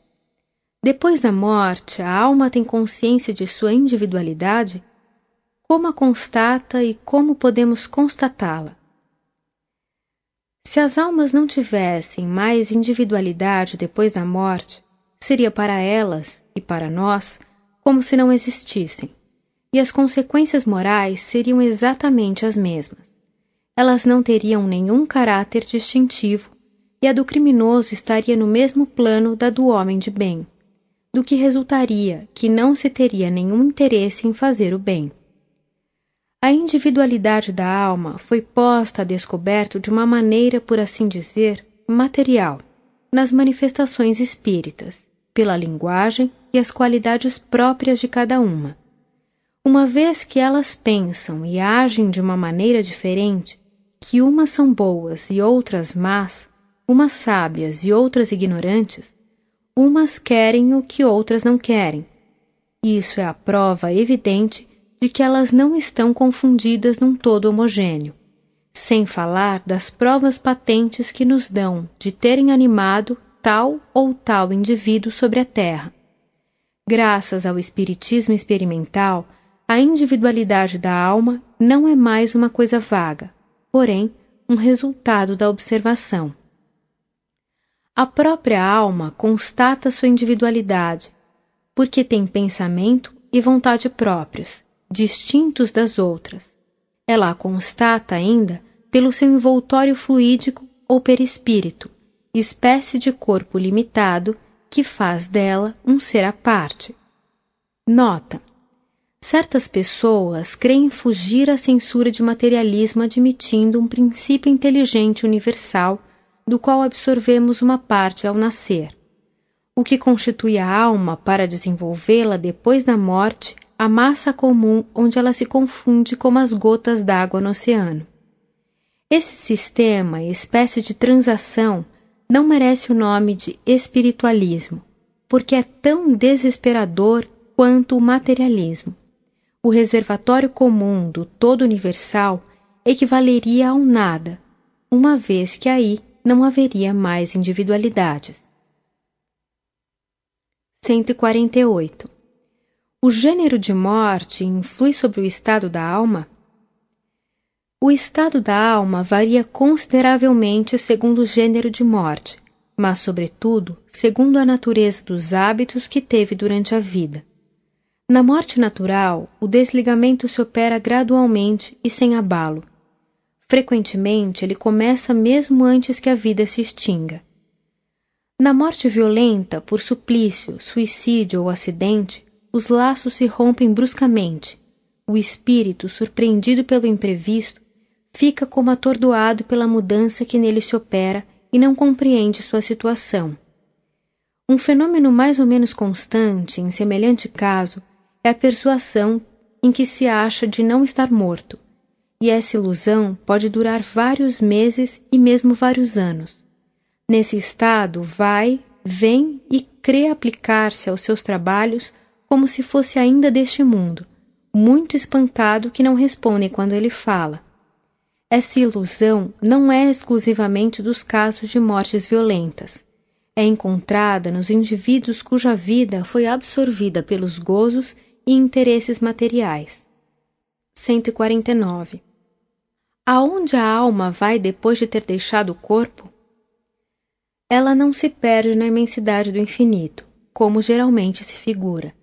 Depois da morte, a alma tem consciência de sua individualidade? Como a constata e como podemos constatá-la? Se as almas não tivessem mais individualidade depois da morte, seria para elas e para nós como se não existissem, e as consequências morais seriam exatamente as mesmas. Elas não teriam nenhum caráter distintivo, e a do criminoso estaria no mesmo plano da do homem de bem, do que resultaria que não se teria nenhum interesse em fazer o bem. A individualidade da alma foi posta a descoberto de uma maneira, por assim dizer, material, nas manifestações espíritas, pela linguagem e as qualidades próprias de cada uma vez que elas pensam e agem de uma maneira diferente, que umas são boas e outras más, umas sábias e outras ignorantes, umas querem o que outras não querem. Isso é a prova evidente de que elas não estão confundidas num todo homogêneo, sem falar das provas patentes que nos dão de terem animado tal ou tal indivíduo sobre a Terra. Graças ao espiritismo experimental, a individualidade da alma não é mais uma coisa vaga, porém, um resultado da observação. A própria alma constata sua individualidade, porque tem pensamento e vontade próprios, distintos das outras. Ela a constata ainda pelo seu envoltório fluídico ou perispírito, espécie de corpo limitado que faz dela um ser à parte. Nota: certas pessoas creem fugir à censura de materialismo admitindo um princípio inteligente universal do qual absorvemos uma parte ao nascer. O que constitui a alma para desenvolvê-la depois da morte, a massa comum onde ela se confunde como as gotas d'água no oceano. Esse sistema, espécie de transação, não merece o nome de espiritualismo, porque é tão desesperador quanto o materialismo. O reservatório comum do todo universal equivaleria ao nada, uma vez que aí não haveria mais individualidades. 148. O gênero de morte influi sobre o estado da alma? O estado da alma varia consideravelmente segundo o gênero de morte, mas, sobretudo, segundo a natureza dos hábitos que teve durante a vida. Na morte natural, o desligamento se opera gradualmente e sem abalo. Frequentemente, ele começa mesmo antes que a vida se extinga. Na morte violenta, por suplício, suicídio ou acidente, os laços se rompem bruscamente. O espírito, surpreendido pelo imprevisto, fica como atordoado pela mudança que nele se opera e não compreende sua situação. Um fenômeno mais ou menos constante, em semelhante caso, é a persuasão em que se acha de não estar morto, e essa ilusão pode durar vários meses e mesmo vários anos. Nesse estado, vai, vem e crê aplicar-se aos seus trabalhos como se fosse ainda deste mundo, muito espantado que não respondem quando ele fala. Essa ilusão não é exclusivamente dos casos de mortes violentas. É encontrada nos indivíduos cuja vida foi absorvida pelos gozos e interesses materiais. 149. Aonde a alma vai depois de ter deixado o corpo? Ela não se perde na imensidade do infinito, como geralmente se figura.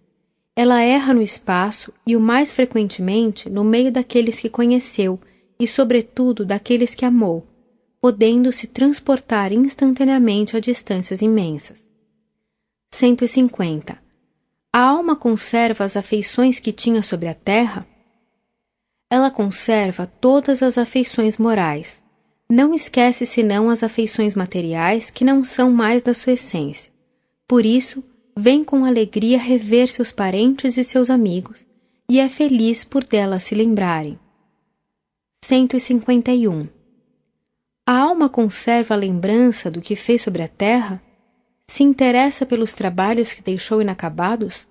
Ela erra no espaço e, o mais frequentemente, no meio daqueles que conheceu e, sobretudo, daqueles que amou, podendo se transportar instantaneamente a distâncias imensas. 150. A alma conserva as afeições que tinha sobre a terra? Ela conserva todas as afeições morais. Não esquece senão as afeições materiais que não são mais da sua essência. Por isso, vem com alegria rever seus parentes e seus amigos, e é feliz por delas se lembrarem. 151. A alma conserva a lembrança do que fez sobre a terra? Se interessa pelos trabalhos que deixou inacabados?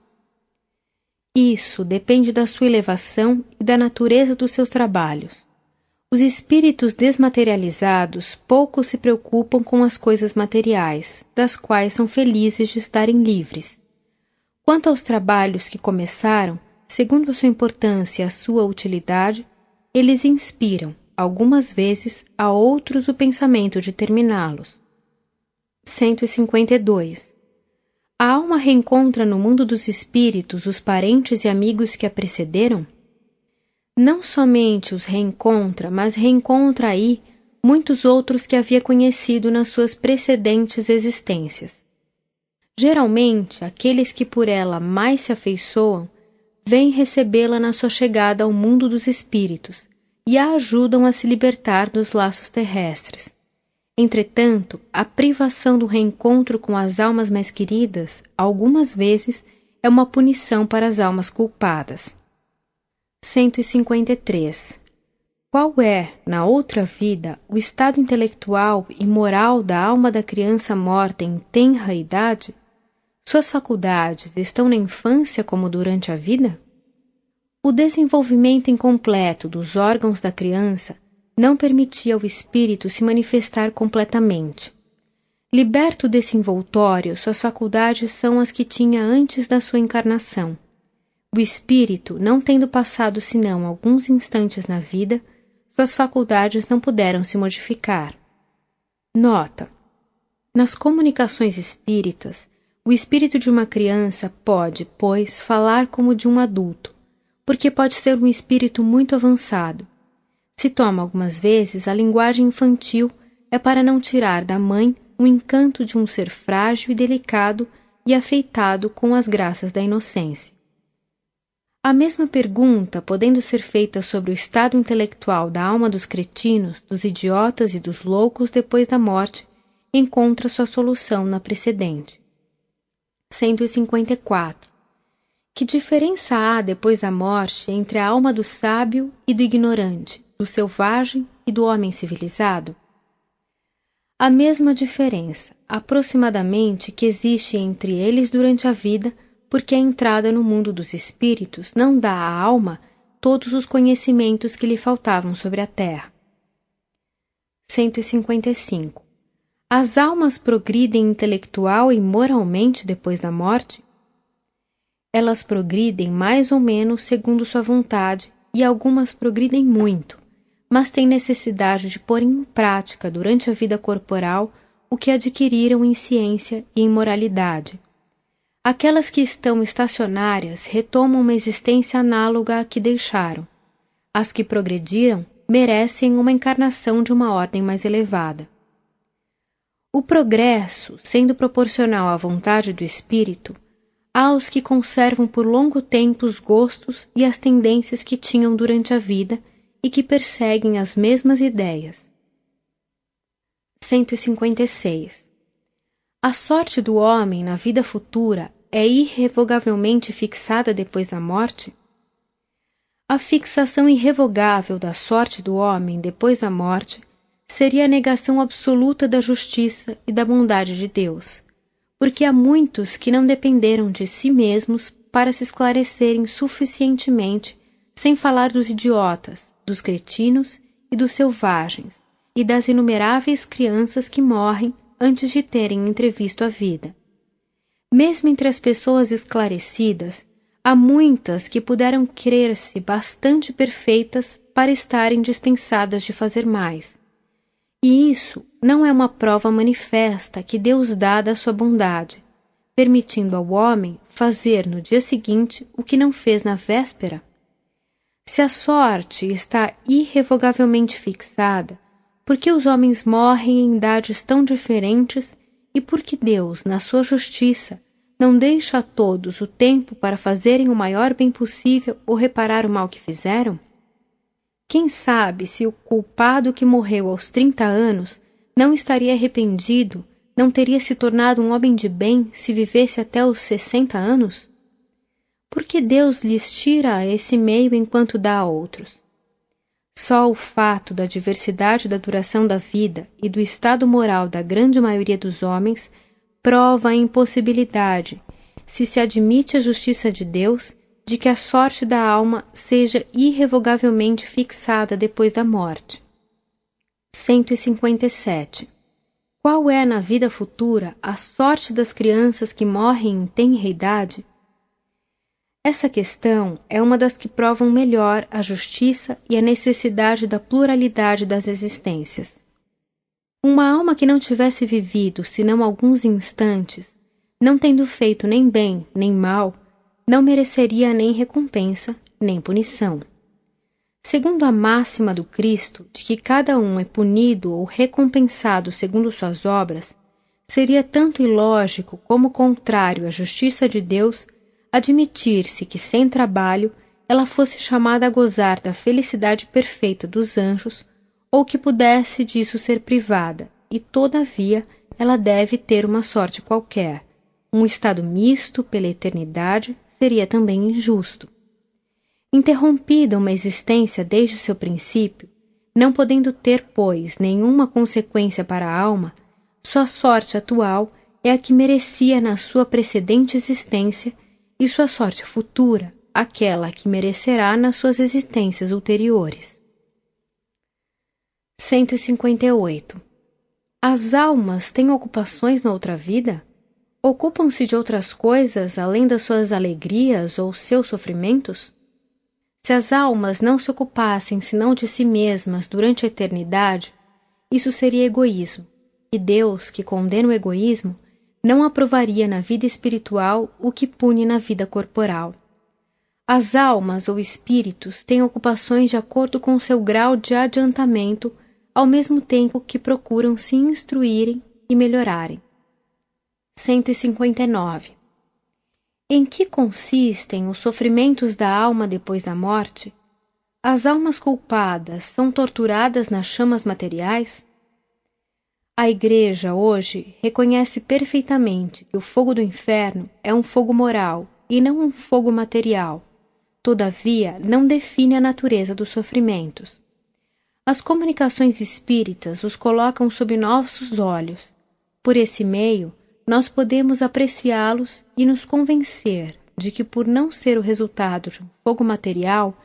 Isso depende da sua elevação e da natureza dos seus trabalhos. Os espíritos desmaterializados pouco se preocupam com as coisas materiais, das quais são felizes de estarem livres. Quanto aos trabalhos que começaram, segundo a sua importância e a sua utilidade, eles inspiram, algumas vezes, a outros o pensamento de terminá-los. 152. A alma reencontra no mundo dos espíritos os parentes e amigos que a precederam? Não somente os reencontra, mas reencontra aí muitos outros que havia conhecido nas suas precedentes existências. Geralmente, aqueles que por ela mais se afeiçoam, vêm recebê-la na sua chegada ao mundo dos espíritos e a ajudam a se libertar dos laços terrestres. Entretanto, a privação do reencontro com as almas mais queridas, algumas vezes, é uma punição para as almas culpadas. 153. Qual é, na outra vida, o estado intelectual e moral da alma da criança morta em tenra idade? Suas faculdades estão na infância como durante a vida? O desenvolvimento incompleto dos órgãos da criança não permitia ao espírito se manifestar completamente. Liberto desse envoltório, suas faculdades são as que tinha antes da sua encarnação. O espírito, não tendo passado senão alguns instantes na vida, suas faculdades não puderam se modificar. Nota: nas comunicações espíritas, o espírito de uma criança pode, pois, falar como de um adulto, porque pode ser um espírito muito avançado. Se toma algumas vezes a linguagem infantil é para não tirar da mãe o encanto de um ser frágil e delicado e afeitado com as graças da inocência. A mesma pergunta, podendo ser feita sobre o estado intelectual da alma dos cretinos, dos idiotas e dos loucos depois da morte, encontra sua solução na precedente. 154. Que diferença há depois da morte entre a alma do sábio e do ignorante, do selvagem e do homem civilizado? A mesma diferença, aproximadamente, que existe entre eles durante a vida, porque a entrada no mundo dos espíritos não dá à alma todos os conhecimentos que lhe faltavam sobre a terra. 155. As almas progridem intelectual e moralmente depois da morte? Elas progridem mais ou menos segundo sua vontade, e algumas progridem muito, mas têm necessidade de pôr em prática durante a vida corporal o que adquiriram em ciência e em moralidade. Aquelas que estão estacionárias retomam uma existência análoga à que deixaram. As que progrediram merecem uma encarnação de uma ordem mais elevada. O progresso, sendo proporcional à vontade do espírito, há os que conservam por longo tempo os gostos e as tendências que tinham durante a vida e que perseguem as mesmas ideias. 156. A sorte do homem na vida futura é irrevogavelmente fixada depois da morte? A fixação irrevogável da sorte do homem depois da morte seria a negação absoluta da justiça e da bondade de Deus, porque há muitos que não dependeram de si mesmos para se esclarecerem suficientemente, sem falar dos idiotas, dos cretinos e dos selvagens, e das inumeráveis crianças que morrem antes de terem entrevisto a vida. Mesmo entre as pessoas esclarecidas, há muitas que puderam crer-se bastante perfeitas para estarem dispensadas de fazer mais. E isso não é uma prova manifesta que Deus dá da sua bondade, permitindo ao homem fazer no dia seguinte o que não fez na véspera? Se a sorte está irrevogavelmente fixada, por que os homens morrem em idades tão diferentes e por que Deus, na sua justiça, não deixa a todos o tempo para fazerem o maior bem possível ou reparar o mal que fizeram? Quem sabe se o culpado que morreu aos 30 anos não estaria arrependido, não teria se tornado um homem de bem se vivesse até os 60 anos? Por que Deus lhes tira esse meio enquanto dá a outros? Só o fato da diversidade da duração da vida e do estado moral da grande maioria dos homens prova a impossibilidade, se se admite a justiça de Deus, de que a sorte da alma seja irrevogavelmente fixada depois da morte. 157. Qual é na vida futura a sorte das crianças que morrem em tenra idade? Essa questão é uma das que provam melhor a justiça e a necessidade da pluralidade das existências. Uma alma que não tivesse vivido senão alguns instantes, não tendo feito nem bem nem mal, não mereceria nem recompensa, nem punição. Segundo a máxima do Cristo, de que cada um é punido ou recompensado segundo suas obras, seria tanto ilógico como contrário à justiça de Deus admitir-se que, sem trabalho, ela fosse chamada a gozar da felicidade perfeita dos anjos, ou que pudesse disso ser privada, e, todavia, ela deve ter uma sorte qualquer. Um estado misto pela eternidade seria também injusto. Interrompida uma existência desde o seu princípio, não podendo ter, pois, nenhuma consequência para a alma, sua sorte atual é a que merecia na sua precedente existência e sua sorte futura, aquela que merecerá nas suas existências ulteriores. 158. As almas têm ocupações na outra vida? Ocupam-se de outras coisas além das suas alegrias ou seus sofrimentos? Se as almas não se ocupassem senão de si mesmas durante a eternidade, isso seria egoísmo, e Deus, que condena o egoísmo, não aprovaria na vida espiritual o que pune na vida corporal. As almas ou espíritos têm ocupações de acordo com seu grau de adiantamento, ao mesmo tempo que procuram se instruírem e melhorarem. 159. Em que consistem os sofrimentos da alma depois da morte? As almas culpadas são torturadas nas chamas materiais? A Igreja hoje reconhece perfeitamente que o fogo do inferno é um fogo moral e não um fogo material. Todavia, não define a natureza dos sofrimentos. As comunicações espíritas os colocam sob nossos olhos. Por esse meio, nós podemos apreciá-los e nos convencer de que, por não ser o resultado de um fogo material,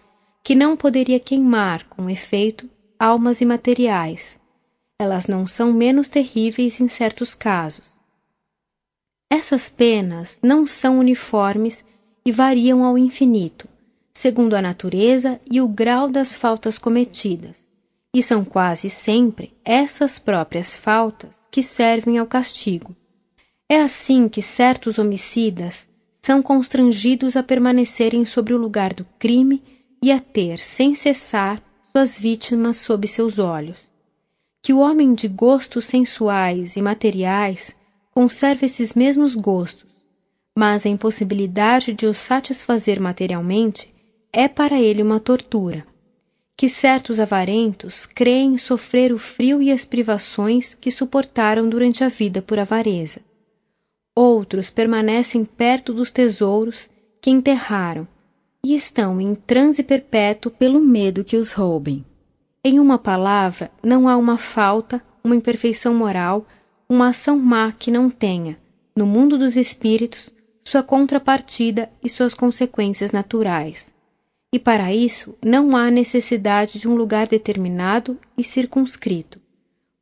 que não poderia queimar, com efeito, almas imateriais, elas não são menos terríveis em certos casos. Essas penas não são uniformes e variam ao infinito, segundo a natureza e o grau das faltas cometidas, e são quase sempre essas próprias faltas que servem ao castigo. É assim que certos homicidas são constrangidos a permanecerem sobre o lugar do crime e a ter, sem cessar, suas vítimas sob seus olhos. Que o homem de gostos sensuais e materiais conserve esses mesmos gostos, mas a impossibilidade de os satisfazer materialmente é para ele uma tortura. Que certos avarentos creem sofrer o frio e as privações que suportaram durante a vida por avareza. Outros permanecem perto dos tesouros que enterraram e estão em transe perpétuo pelo medo que os roubem. Em uma palavra, não há uma falta, uma imperfeição moral, uma ação má que não tenha, no mundo dos espíritos, sua contrapartida e suas consequências naturais. E para isso não há necessidade de um lugar determinado e circunscrito.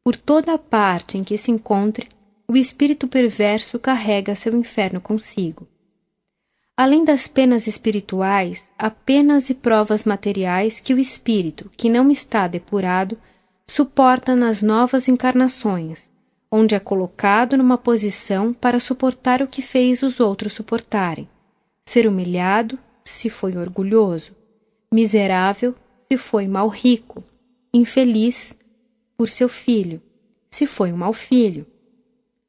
Por toda a parte em que se encontre, o espírito perverso carrega seu inferno consigo. Além das penas espirituais, há penas e provas materiais que o espírito, que não está depurado, suporta nas novas encarnações, onde é colocado numa posição para suportar o que fez os outros suportarem, ser humilhado se foi orgulhoso, miserável se foi mal rico, infeliz por seu filho, se foi um mau filho.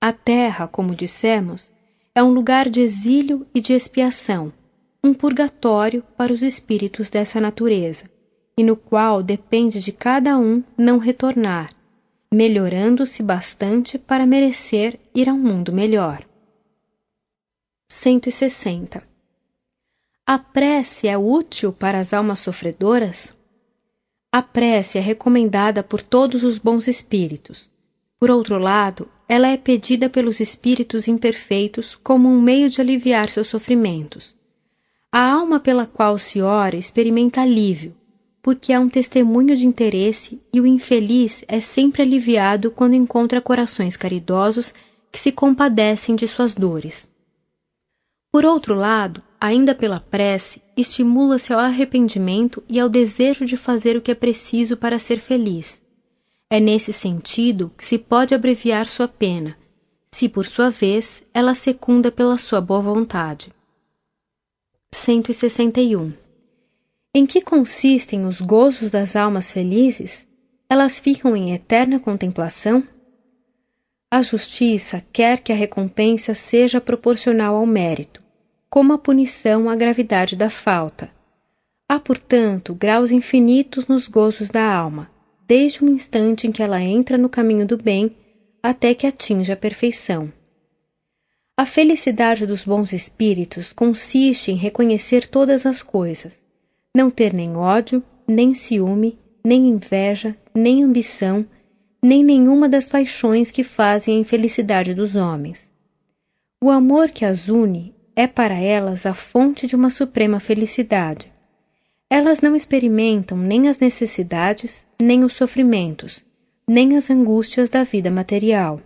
A terra, como dissemos, é um lugar de exílio e de expiação, um purgatório para os espíritos dessa natureza, e no qual depende de cada um não retornar, melhorando-se bastante para merecer ir a um mundo melhor. 160. A prece é útil para as almas sofredoras? A prece é recomendada por todos os bons espíritos. Por outro lado, ela é pedida pelos espíritos imperfeitos como um meio de aliviar seus sofrimentos. A alma pela qual se ora experimenta alívio, porque é um testemunho de interesse e o infeliz é sempre aliviado quando encontra corações caridosos que se compadecem de suas dores. Por outro lado, ainda pela prece, estimula-se ao arrependimento e ao desejo de fazer o que é preciso para ser feliz. É nesse sentido que se pode abreviar sua pena, se por sua vez ela secunda pela sua boa vontade. 161. Em que consistem os gozos das almas felizes? Elas ficam em eterna contemplação? A justiça quer que a recompensa seja proporcional ao mérito, como a punição à gravidade da falta. Há, portanto, graus infinitos nos gozos da alma, desde o instante em que ela entra no caminho do bem até que atinja a perfeição. A felicidade dos bons espíritos consiste em reconhecer todas as coisas, não ter nem ódio, nem ciúme, nem inveja, nem ambição, nem nenhuma das paixões que fazem a infelicidade dos homens. O amor que as une é para elas a fonte de uma suprema felicidade. Elas não experimentam nem as necessidades, nem os sofrimentos, nem as angústias da vida material.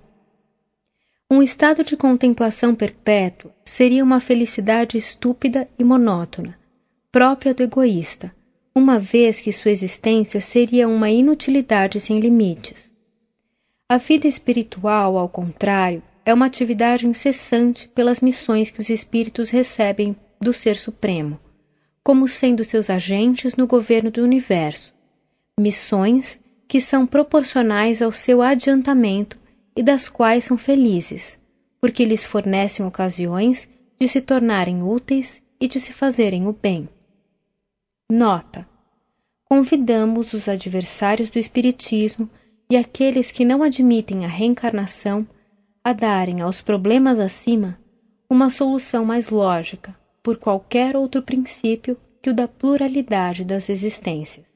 Um estado de contemplação perpétua seria uma felicidade estúpida e monótona, própria do egoísta, uma vez que sua existência seria uma inutilidade sem limites. A vida espiritual, ao contrário, é uma atividade incessante pelas missões que os espíritos recebem do Ser Supremo, como sendo seus agentes no governo do universo, missões que são proporcionais ao seu adiantamento e das quais são felizes, porque lhes fornecem ocasiões de se tornarem úteis e de se fazerem o bem. Nota: convidamos os adversários do Espiritismo e aqueles que não admitem a reencarnação a darem aos problemas acima uma solução mais lógica, por qualquer outro princípio que o da pluralidade das existências.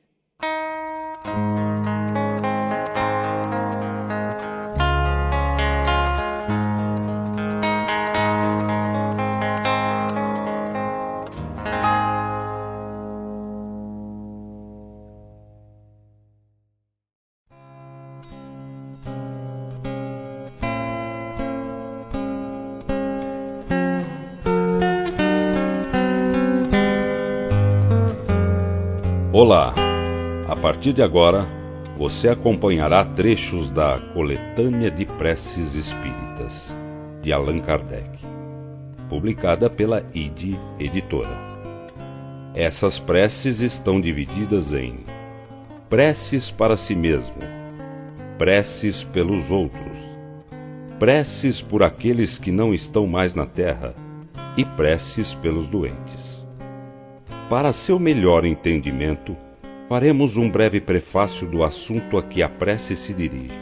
Olá! A partir de agora, você acompanhará trechos da Coletânea de Preces Espíritas, de Allan Kardec, publicada pela ID Editora. Essas preces estão divididas em preces para si mesmo, preces pelos outros, preces por aqueles que não estão mais na terra e preces pelos doentes. Para seu melhor entendimento, faremos um breve prefácio do assunto a que a prece se dirige.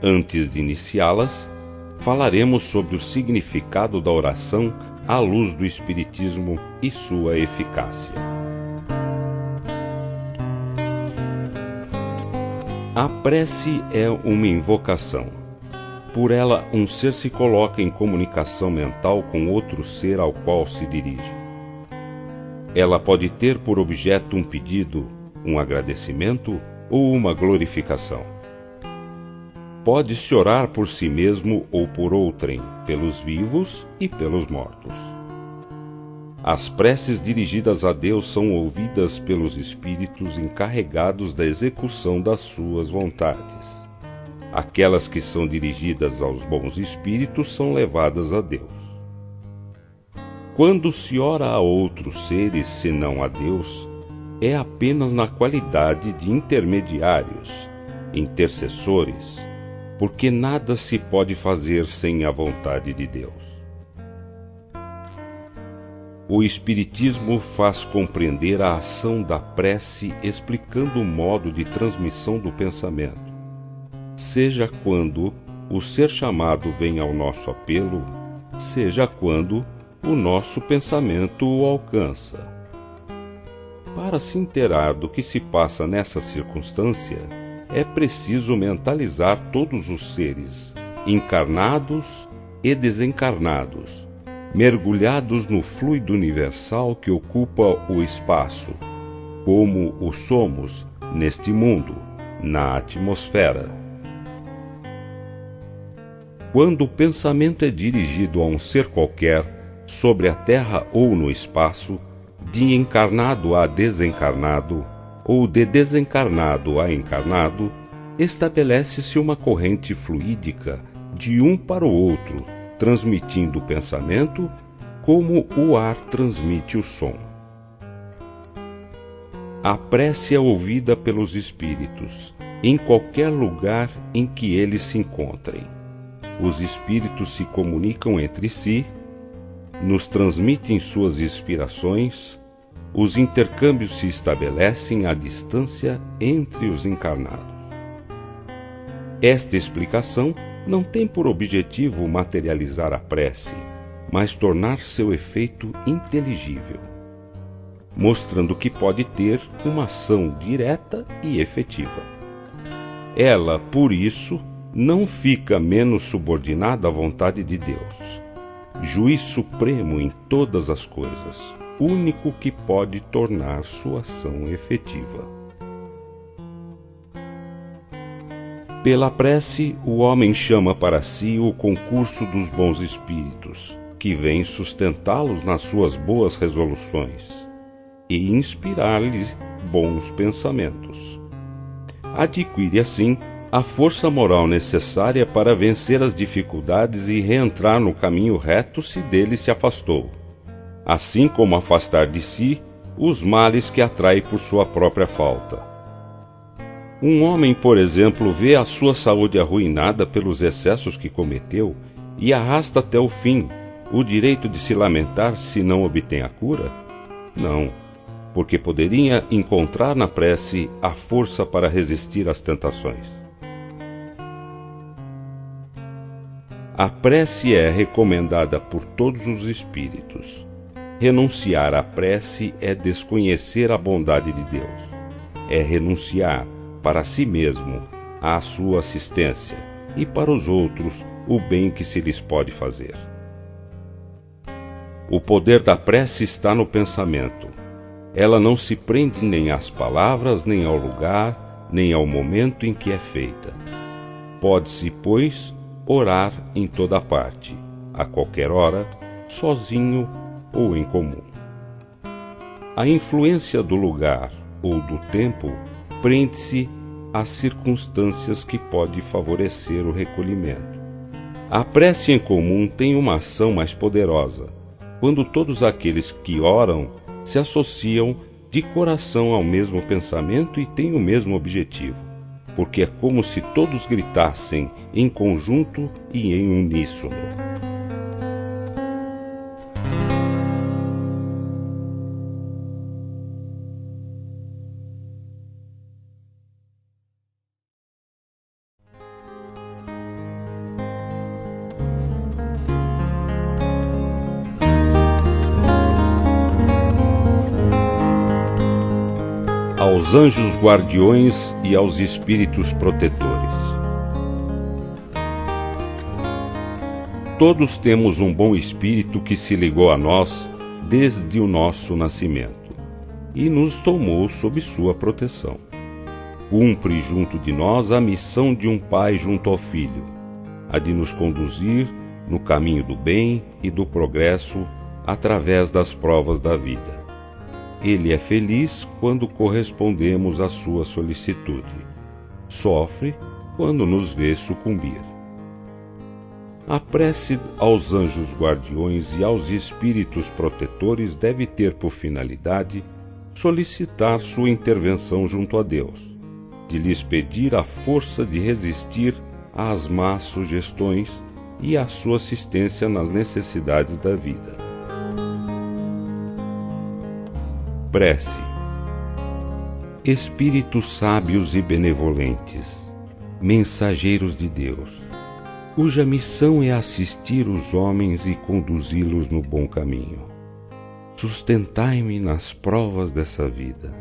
Antes de iniciá-las, falaremos sobre o significado da oração à luz do Espiritismo e sua eficácia. A prece é uma invocação. Por ela, um ser se coloca em comunicação mental com outro ser ao qual se dirige. Ela pode ter por objeto um pedido, um agradecimento ou uma glorificação. Pode-se orar por si mesmo ou por outrem, pelos vivos e pelos mortos. As preces dirigidas a Deus são ouvidas pelos espíritos encarregados da execução das suas vontades. Aquelas que são dirigidas aos bons espíritos são levadas a Deus. Quando se ora a outros seres senão a Deus, é apenas na qualidade de intermediários, intercessores, porque nada se pode fazer sem a vontade de Deus. O Espiritismo faz compreender a ação da prece explicando o modo de transmissão do pensamento, seja quando o ser chamado vem ao nosso apelo, seja quando o nosso pensamento o alcança. Para se inteirar do que se passa nessa circunstância, é preciso mentalizar todos os seres, encarnados e desencarnados, mergulhados no fluido universal que ocupa o espaço, como o somos neste mundo, na atmosfera. Quando o pensamento é dirigido a um ser qualquer, sobre a terra ou no espaço, de encarnado a desencarnado, ou de desencarnado a encarnado, estabelece-se uma corrente fluídica de um para o outro, transmitindo o pensamento como o ar transmite o som. A prece é ouvida pelos espíritos, em qualquer lugar em que eles se encontrem. Os espíritos se comunicam entre si, nos transmitem suas inspirações, os intercâmbios se estabelecem à distância entre os encarnados. Esta explicação não tem por objetivo materializar a prece, mas tornar seu efeito inteligível, mostrando que pode ter uma ação direta e efetiva. Ela, por isso, não fica menos subordinada à vontade de Deus, juiz supremo em todas as coisas, único que pode tornar sua ação efetiva. Pela prece, o homem chama para si o concurso dos bons espíritos, que vêm sustentá-los nas suas boas resoluções e inspirar-lhes bons pensamentos. Adquire, assim, a força moral necessária para vencer as dificuldades e reentrar no caminho reto se dele se afastou, assim como afastar de si os males que atrai por sua própria falta. Um homem, por exemplo, vê a sua saúde arruinada pelos excessos que cometeu e arrasta até o fim o direito de se lamentar se não obtém a cura? Não, porque poderia encontrar na prece a força para resistir às tentações. A prece é recomendada por todos os espíritos. Renunciar à prece é desconhecer a bondade de Deus. É renunciar para si mesmo à sua assistência e para os outros o bem que se lhes pode fazer. O poder da prece está no pensamento. Ela não se prende nem às palavras, nem ao lugar, nem ao momento em que é feita. Pode-se, pois, orar em toda parte, a qualquer hora, sozinho ou em comum. A influência do lugar ou do tempo prende-se às circunstâncias que pode favorecer o recolhimento. A prece em comum tem uma ação mais poderosa, quando todos aqueles que oram se associam de coração ao mesmo pensamento e têm o mesmo objetivo, porque é como se todos gritassem em conjunto e em uníssono. Aos anjos guardiões e aos espíritos protetores. Todos temos um bom espírito que se ligou a nós desde o nosso nascimento e nos tomou sob sua proteção. Cumpre junto de nós a missão de um pai junto ao filho, a de nos conduzir no caminho do bem e do progresso através das provas da vida. Ele é feliz quando correspondemos à sua solicitude. Sofre quando nos vê sucumbir. A prece aos anjos guardiões e aos espíritos protetores deve ter por finalidade solicitar sua intervenção junto a Deus, de lhes pedir a força de resistir às más sugestões e a sua assistência nas necessidades da vida. Prece. Espíritos sábios e benevolentes, mensageiros de Deus, cuja missão é assistir os homens e conduzi-los no bom caminho. Sustentai-me nas provas dessa vida.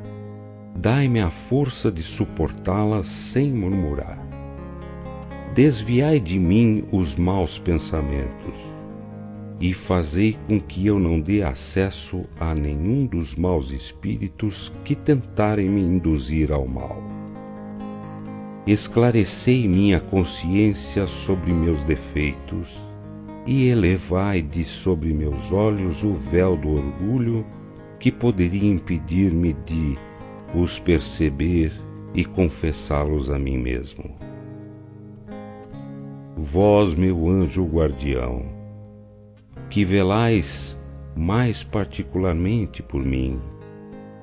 Dai-me a força de suportá-las sem murmurar. Desviai de mim os maus pensamentos e fazei com que eu não dê acesso a nenhum dos maus espíritos que tentarem me induzir ao mal. Esclarecei minha consciência sobre meus defeitos e elevai de sobre meus olhos o véu do orgulho que poderia impedir-me de os perceber e confessá-los a mim mesmo. Vós, meu anjo guardião, que velais mais particularmente por mim,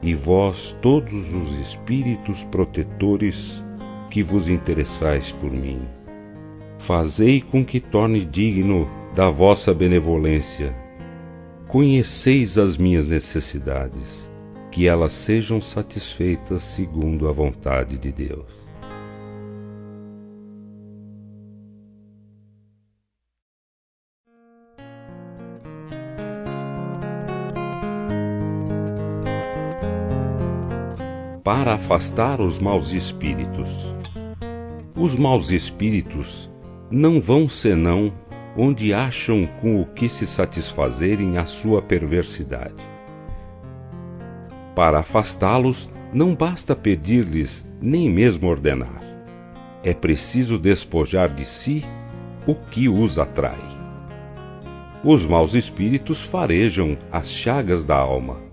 e vós todos os espíritos protetores que vos interessais por mim, fazei com que torne digno da vossa benevolência. Conheceis as minhas necessidades, que elas sejam satisfeitas segundo a vontade de Deus. Para afastar os maus espíritos. Os maus espíritos não vão senão onde acham com o que se satisfazerem a sua perversidade. Para afastá-los, não basta pedir-lhes, nem mesmo ordenar. É preciso despojar de si o que os atrai. Os maus espíritos farejam as chagas da alma,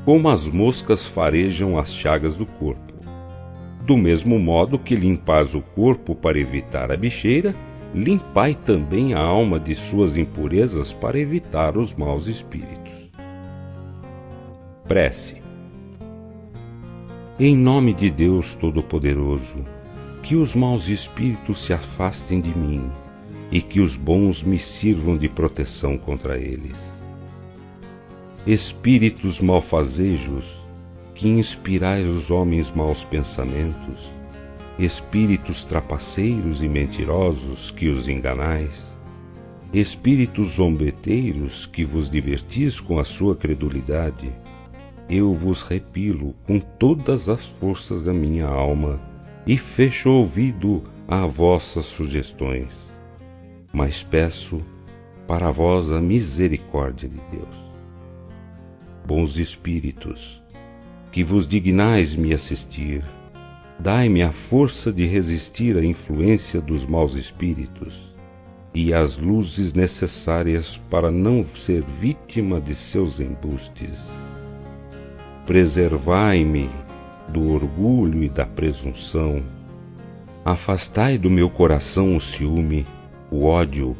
como as moscas farejam as chagas do corpo. Do mesmo modo que limpais o corpo para evitar a bicheira, limpai também a alma de suas impurezas para evitar os maus espíritos. Prece. Em nome de Deus Todo-Poderoso, que os maus espíritos se afastem de mim e que os bons me sirvam de proteção contra eles. Espíritos malfazejos, que inspirais os homens maus pensamentos, espíritos trapaceiros e mentirosos, que os enganais, espíritos zombeteiros, que vos divertis com a sua credulidade, eu vos repilo com todas as forças da minha alma e fecho o ouvido a vossas sugestões, mas peço para vós a misericórdia de Deus. Bons espíritos, que vos dignais me assistir, dai-me a força de resistir à influência dos maus espíritos e as luzes necessárias para não ser vítima de seus embustes. Preservai-me do orgulho e da presunção. Afastai do meu coração o ciúme, o ódio,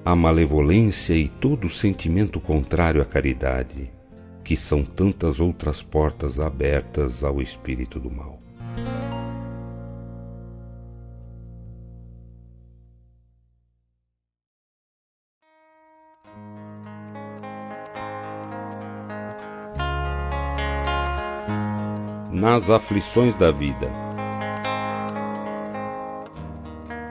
a malevolência e todo sentimento contrário à caridade. que são tantas outras portas abertas ao espírito do mal. Nas aflições da vida.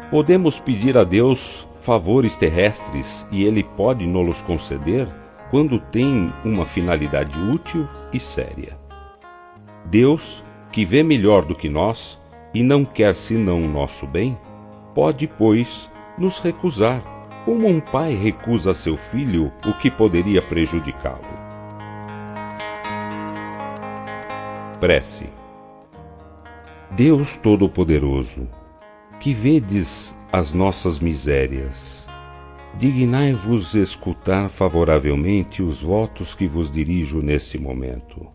Podemos pedir a Deus favores terrestres e Ele pode nos conceder quando tem uma finalidade útil e séria. Deus, que vê melhor do que nós e não quer senão o nosso bem, pode, pois, nos recusar, como um pai recusa a seu filho o que poderia prejudicá-lo. Prece. Deus Todo-Poderoso, que vedes as nossas misérias, dignai-vos escutar favoravelmente os votos que vos dirijo nesse momento.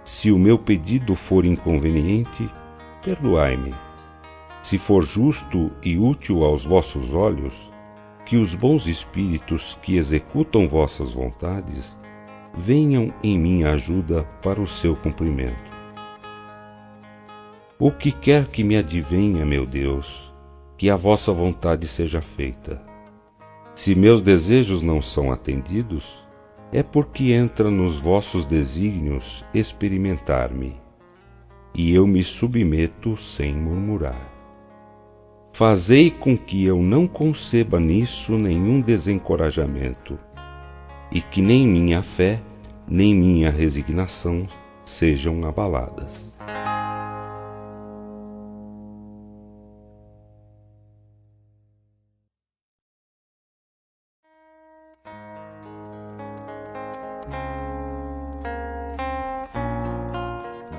Se o meu pedido for inconveniente, perdoai-me. Se for justo e útil aos vossos olhos, que os bons espíritos que executam vossas vontades venham em minha ajuda para o seu cumprimento. O que quer que me advenha, meu Deus, que a vossa vontade seja feita. Se meus desejos não são atendidos, é porque entra nos vossos desígnios experimentar-me, e eu me submeto sem murmurar. Fazei com que eu não conceba nisso nenhum desencorajamento, e que nem minha fé, nem minha resignação sejam abaladas.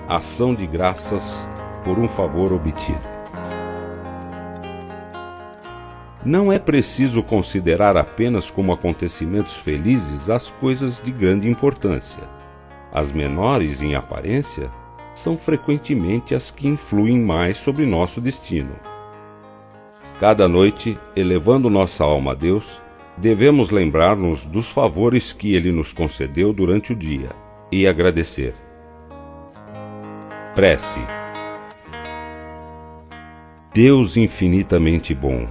Ação de graças por um favor obtido. Não é preciso considerar apenas como acontecimentos felizes as coisas de grande importância. As menores em aparência são frequentemente as que influem mais sobre nosso destino. Cada noite, elevando nossa alma a Deus, devemos lembrar-nos dos favores que Ele nos concedeu durante o dia e agradecer. Prece. Deus infinitamente bom,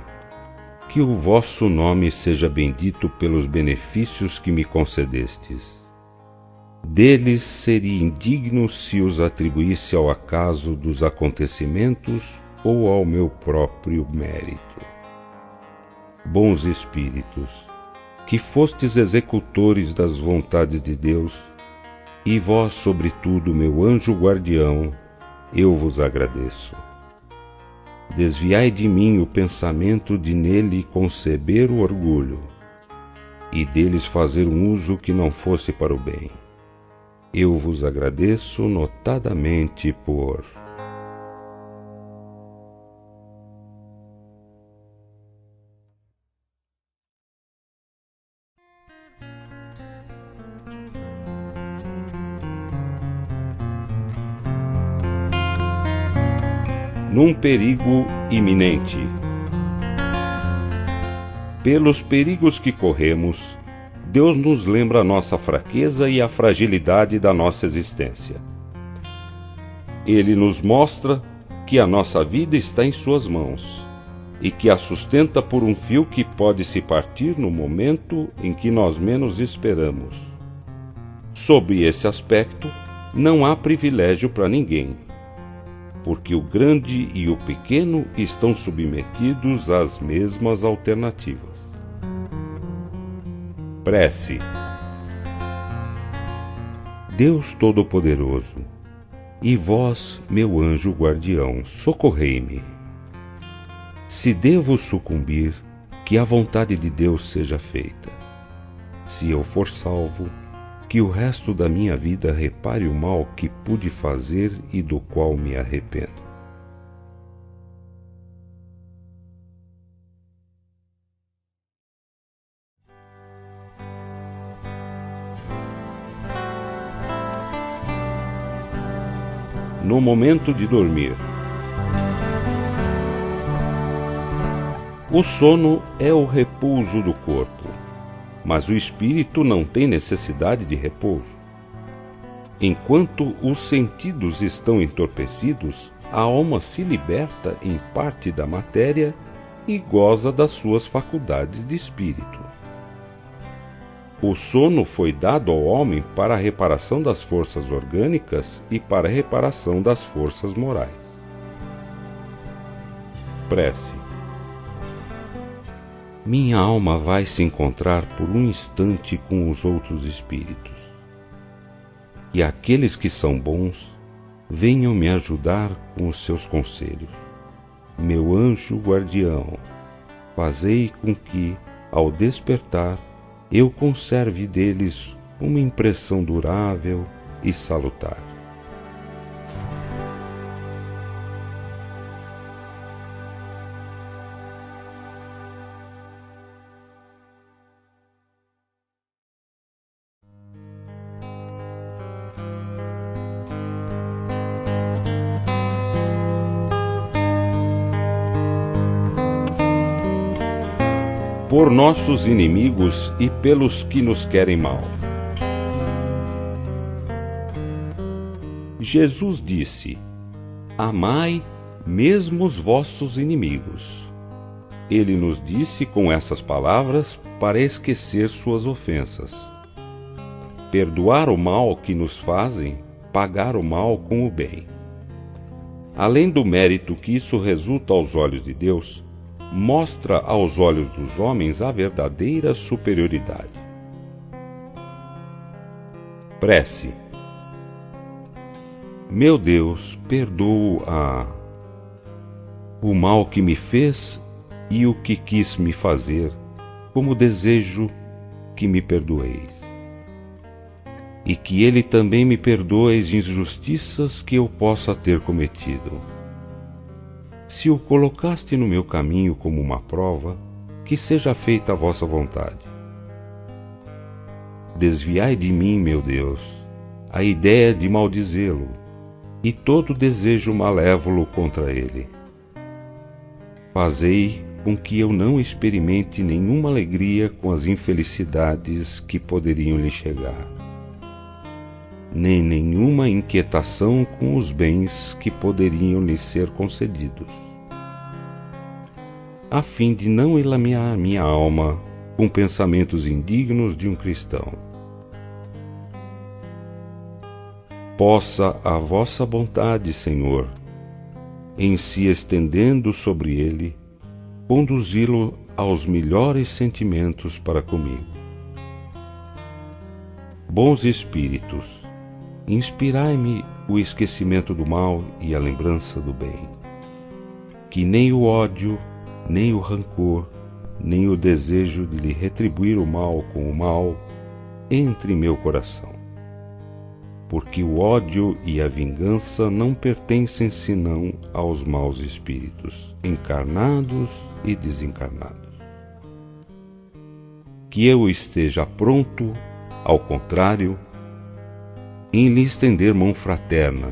que o vosso nome seja bendito pelos benefícios que me concedestes. Deles seria indigno se os atribuísse ao acaso dos acontecimentos ou ao meu próprio mérito. Bons espíritos, que fostes executores das vontades de Deus, e vós, sobretudo, meu anjo guardião, eu vos agradeço. Desviai de mim o pensamento de nele conceber o orgulho, e deles fazer um uso que não fosse para o bem. Eu vos agradeço notadamente por... Num perigo iminente. Pelos perigos que corremos, Deus nos lembra a nossa fraqueza e a fragilidade da nossa existência. Ele nos mostra que a nossa vida está em suas mãos e que a sustenta por um fio que pode se partir no momento em que nós menos esperamos. Sob esse aspecto, não há privilégio para ninguém, porque o grande e o pequeno estão submetidos às mesmas alternativas. Prece. Deus Todo-Poderoso, e vós, meu anjo guardião, socorrei-me. Se devo sucumbir, que a vontade de Deus seja feita. Se eu for salvo, que o resto da minha vida repare o mal que pude fazer e do qual me arrependo. No momento de dormir. O sono é o repouso do corpo, mas o espírito não tem necessidade de repouso. Enquanto os sentidos estão entorpecidos, a alma se liberta em parte da matéria e goza das suas faculdades de espírito. O sono foi dado ao homem para a reparação das forças orgânicas e para a reparação das forças morais. Prece. Minha alma vai se encontrar por um instante com os outros espíritos. E aqueles que são bons, venham me ajudar com os seus conselhos. Meu anjo guardião, fazei com que, ao despertar, eu conserve deles uma impressão durável e salutar. Por nossos inimigos e pelos que nos querem mal. Jesus disse: amai mesmo os vossos inimigos. Ele nos disse com essas palavras para esquecer suas ofensas. Perdoar o mal que nos fazem, pagar o mal com o bem. Além do mérito que isso resulta aos olhos de Deus, mostra aos olhos dos homens a verdadeira superioridade. Prece. Meu Deus, perdoo o mal que me fez e o que quis me fazer, como desejo que me perdoeis. E que Ele também me perdoe as injustiças que eu possa ter cometido. Se o colocaste no meu caminho como uma prova, que seja feita a vossa vontade. Desviai de mim, meu Deus, a ideia de maldizê-lo e todo desejo malévolo contra ele. Fazei com que eu não experimente nenhuma alegria com as infelicidades que poderiam lhe chegar, nem nenhuma inquietação com os bens que poderiam lhe ser concedidos, a fim de não enlamear minha alma com pensamentos indignos de um cristão. Possa a vossa bondade, Senhor, em se estendendo sobre ele, conduzi-lo aos melhores sentimentos para comigo. Bons Espíritos, inspirai-me o esquecimento do mal e a lembrança do bem. Que nem o ódio, nem o rancor, nem o desejo de lhe retribuir o mal com o mal entre em meu coração. Porque o ódio e a vingança não pertencem senão aos maus espíritos, encarnados e desencarnados. Que eu esteja pronto, ao contrário, em lhe estender mão fraterna,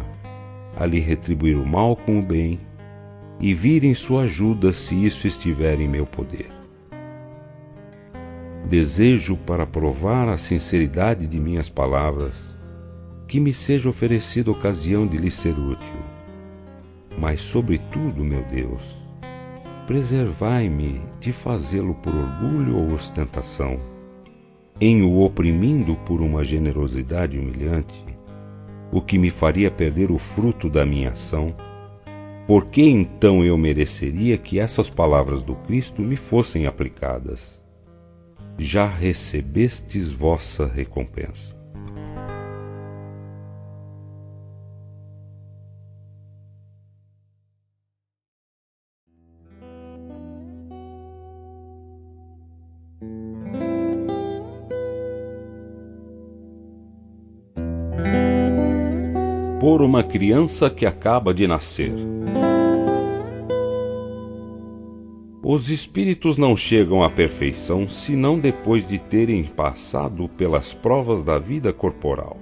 a lhe retribuir o mal com o bem, e vir em sua ajuda se isso estiver em meu poder. Desejo, para provar a sinceridade de minhas palavras, que me seja oferecida ocasião de lhe ser útil. Mas, sobretudo, meu Deus, preservai-me de fazê-lo por orgulho ou ostentação, em o oprimindo por uma generosidade humilhante, o que me faria perder o fruto da minha ação. Por que então eu mereceria que essas palavras do Cristo me fossem aplicadas? Já recebestes vossa recompensa. Por uma criança que acaba de nascer. Os espíritos não chegam à perfeição senão depois de terem passado pelas provas da vida corporal.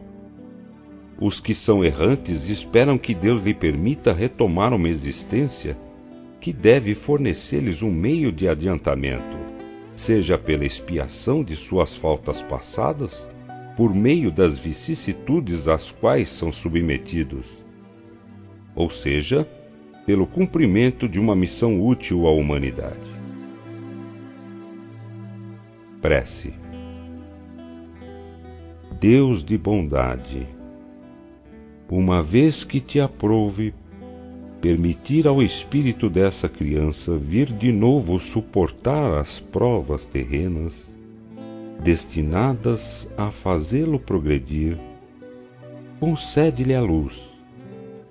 Os que são errantes esperam que Deus lhe permita retomar uma existência que deve fornecer-lhes um meio de adiantamento, seja pela expiação de suas faltas passadas, por meio das vicissitudes às quais são submetidos, ou seja, pelo cumprimento de uma missão útil à humanidade. Prece. Deus de bondade, uma vez que te aprouve permitir ao espírito dessa criança vir de novo suportar as provas terrenas destinadas a fazê-lo progredir, concede-lhe a luz,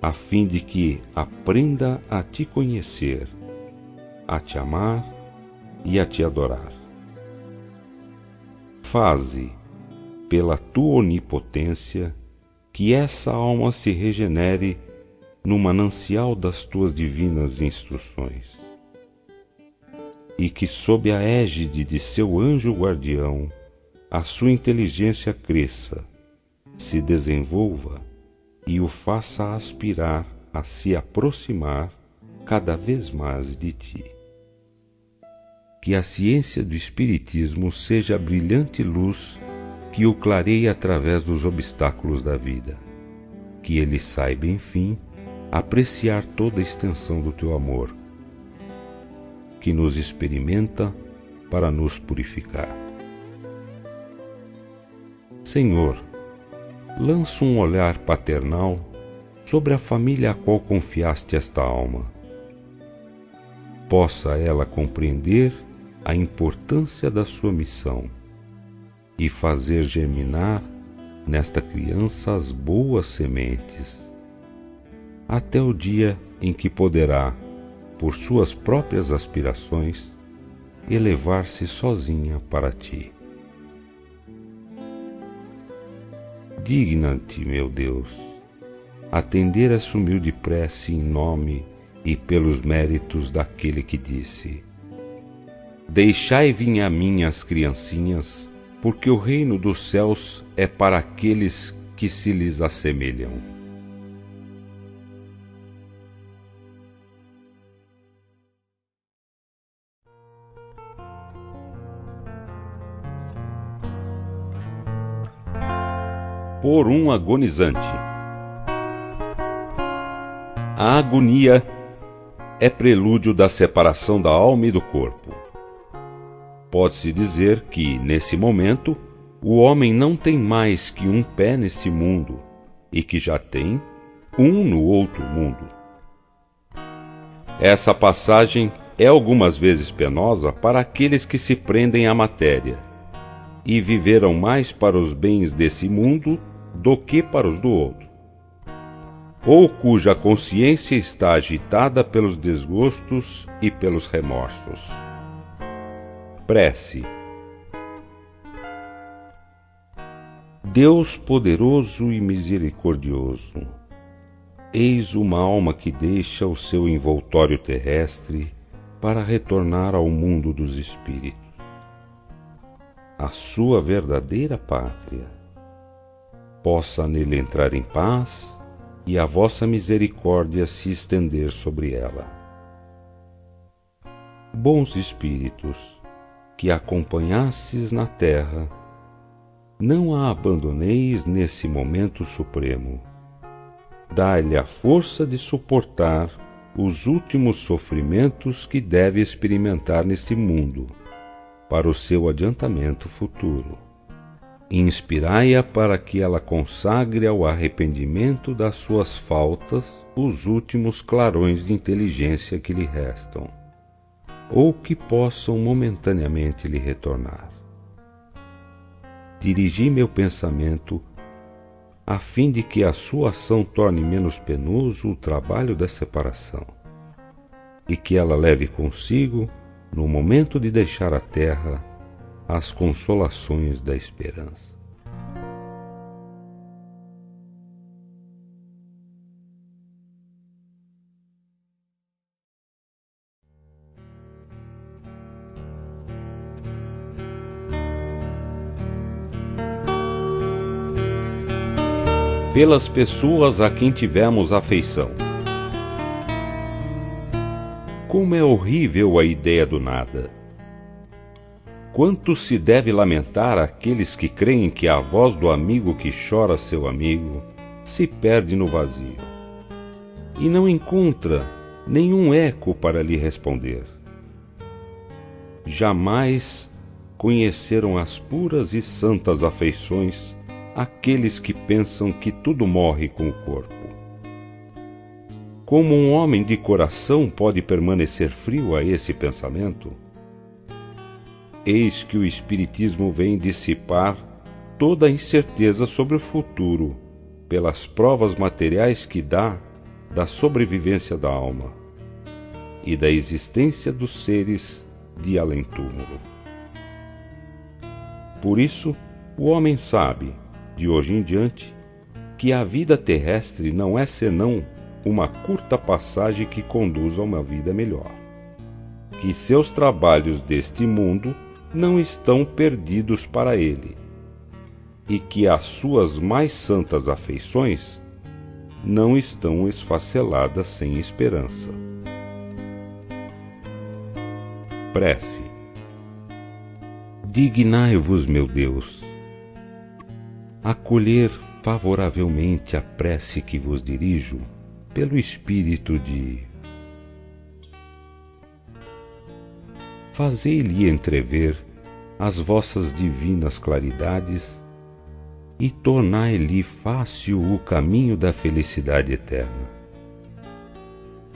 a fim de que aprenda a te conhecer, a te amar e a te adorar. Faze, pela tua onipotência, que essa alma se regenere no manancial das tuas divinas instruções, e que, sob a égide de seu anjo guardião, a sua inteligência cresça, se desenvolva e o faça aspirar a se aproximar cada vez mais de ti. Que a ciência do Espiritismo seja a brilhante luz que o clareie através dos obstáculos da vida. Que ele saiba, enfim, apreciar toda a extensão do teu amor, que nos experimenta para nos purificar. Senhor, lança um olhar paternal sobre a família a qual confiaste esta alma. Possa ela compreender a importância da sua missão e fazer germinar nesta criança as boas sementes, até o dia em que poderá, por suas próprias aspirações, elevar-se sozinha para ti. Digna-te, meu Deus, atender essa humilde prece em nome e pelos méritos daquele que disse: Deixai vir a mim as criancinhas, porque o reino dos céus é para aqueles que se lhes assemelham. Por um agonizante. A agonia é prelúdio da separação da alma e do corpo. Pode-se dizer que, nesse momento, o homem não tem mais que um pé neste mundo e que já tem um no outro mundo. Essa passagem é algumas vezes penosa para aqueles que se prendem à matéria e viveram mais para os bens desse mundo do que para os do outro, ou cuja consciência está agitada pelos desgostos e pelos remorsos. Prece. Deus poderoso e misericordioso, eis uma alma que deixa o seu envoltório terrestre para retornar ao mundo dos espíritos, a sua verdadeira pátria. Possa nele entrar em paz e a vossa misericórdia se estender sobre ela. Bons espíritos, que acompanhastes na terra, não a abandoneis nesse momento supremo. Dai-lhe a força de suportar os últimos sofrimentos que deve experimentar neste mundo, para o seu adiantamento futuro. Inspirai-a para que ela consagre ao arrependimento das suas faltas os últimos clarões de inteligência que lhe restam, ou que possam momentaneamente lhe retornar. Dirigi meu pensamento a fim de que a sua ação torne menos penoso o trabalho da separação, e que ela leve consigo, no momento de deixar a terra, as consolações da esperança. Pelas pessoas a quem tivemos afeição. Como é horrível a ideia do nada! quanto se deve lamentar aqueles que creem que a voz do amigo que chora seu amigo se perde no vazio, e não encontra nenhum eco para lhe responder. Jamais conheceram as puras e santas afeições aqueles que pensam que tudo morre com o corpo. Como um homem de coração pode permanecer frio a esse pensamento? Eis que o Espiritismo vem dissipar toda a incerteza sobre o futuro pelas provas materiais que dá da sobrevivência da alma e da existência dos seres de além-túmulo. Por isso, o homem sabe, de hoje em diante, que a vida terrestre não é senão uma curta passagem que conduz a uma vida melhor, que seus trabalhos deste mundo não estão perdidos para ele, e que as suas mais santas afeições não estão esfaceladas sem esperança. Prece. Dignai-vos, meu Deus, acolher favoravelmente a prece que vos dirijo pelo espírito de fazei-lhe entrever as vossas divinas claridades e tornai-lhe fácil o caminho da felicidade eterna.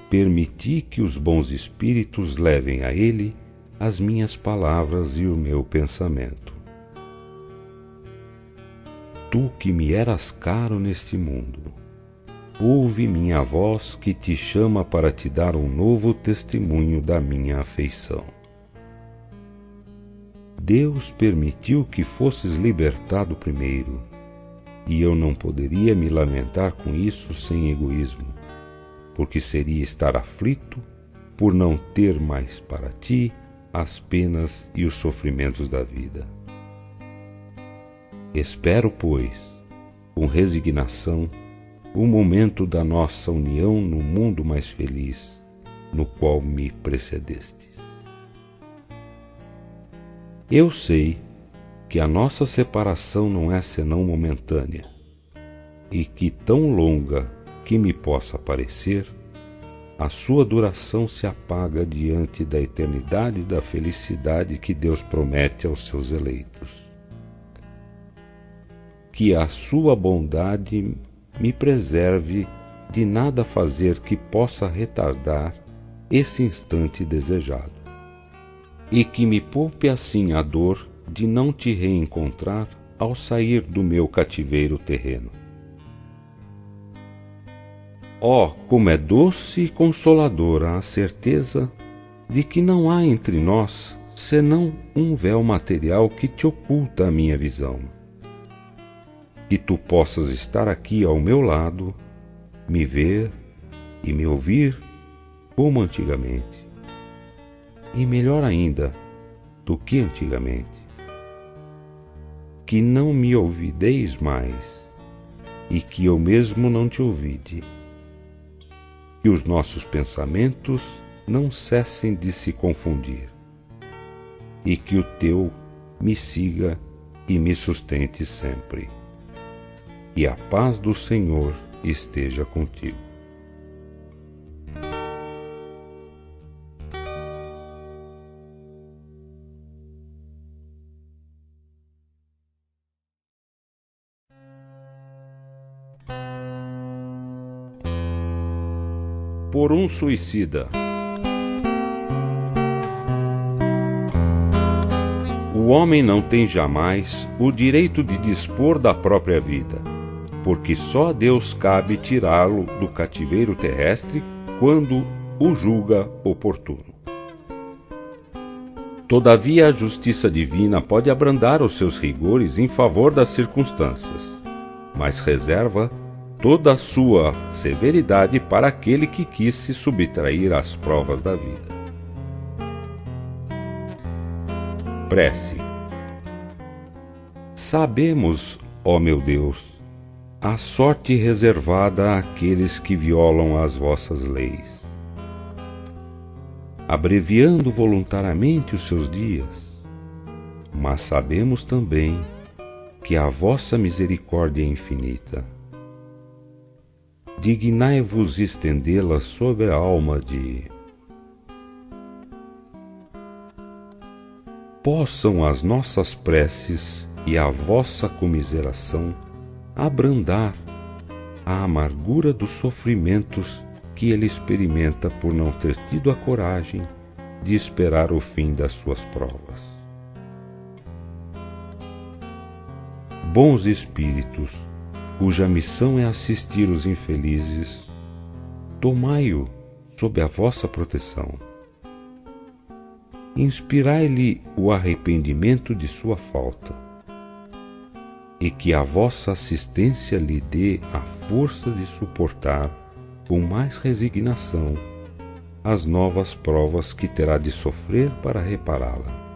Permiti que os bons espíritos levem a ele as minhas palavras e o meu pensamento. Tu que me eras caro neste mundo, ouve minha voz que te chama para te dar um novo testemunho da minha afeição. Deus permitiu que fosses libertado primeiro, e eu não poderia me lamentar com isso sem egoísmo, porque seria estar aflito por não ter mais para ti as penas e os sofrimentos da vida. Espero, pois, com resignação, o momento da nossa união no mundo mais feliz, no qual me precedestes. Eu sei que a nossa separação não é senão momentânea, e que, tão longa que me possa parecer, a sua duração se apaga diante da eternidade da felicidade que Deus promete aos seus eleitos. Que a sua bondade me preserve de nada fazer que possa retardar esse instante desejado, e que me poupe assim a dor de não te reencontrar ao sair do meu cativeiro terreno. Oh, como é doce e consoladora a certeza de que não há entre nós senão um véu material que te oculta a minha visão. Que tu possas estar aqui ao meu lado, me ver e me ouvir como antigamente, e melhor ainda do que antigamente. Que não me ouvideis mais, e que eu mesmo não te ouvide. Que os nossos pensamentos não cessem de se confundir, e que o teu me siga e me sustente sempre. E a paz do Senhor esteja contigo. Por um suicida. O homem não tem jamais o direito de dispor da própria vida, porque só a Deus cabe tirá-lo do cativeiro terrestre quando o julga oportuno. Todavia, a justiça divina pode abrandar os seus rigores em favor das circunstâncias, mas reserva toda a sua severidade para aquele que quis se subtrair às provas da vida. Prece. Sabemos, ó meu Deus, a sorte reservada àqueles que violam as vossas leis, abreviando voluntariamente os seus dias, mas sabemos também que a vossa misericórdia é infinita. Dignai-vos estendê-la sobre a alma de... Possam as nossas preces e a vossa comiseração abrandar a amargura dos sofrimentos que ele experimenta por não ter tido a coragem de esperar o fim das suas provas. Bons espíritos, cuja missão é assistir os infelizes, tomai-o sob a vossa proteção. Inspirai-lhe o arrependimento de sua falta, e que a vossa assistência lhe dê a força de suportar com mais resignação as novas provas que terá de sofrer para repará-la.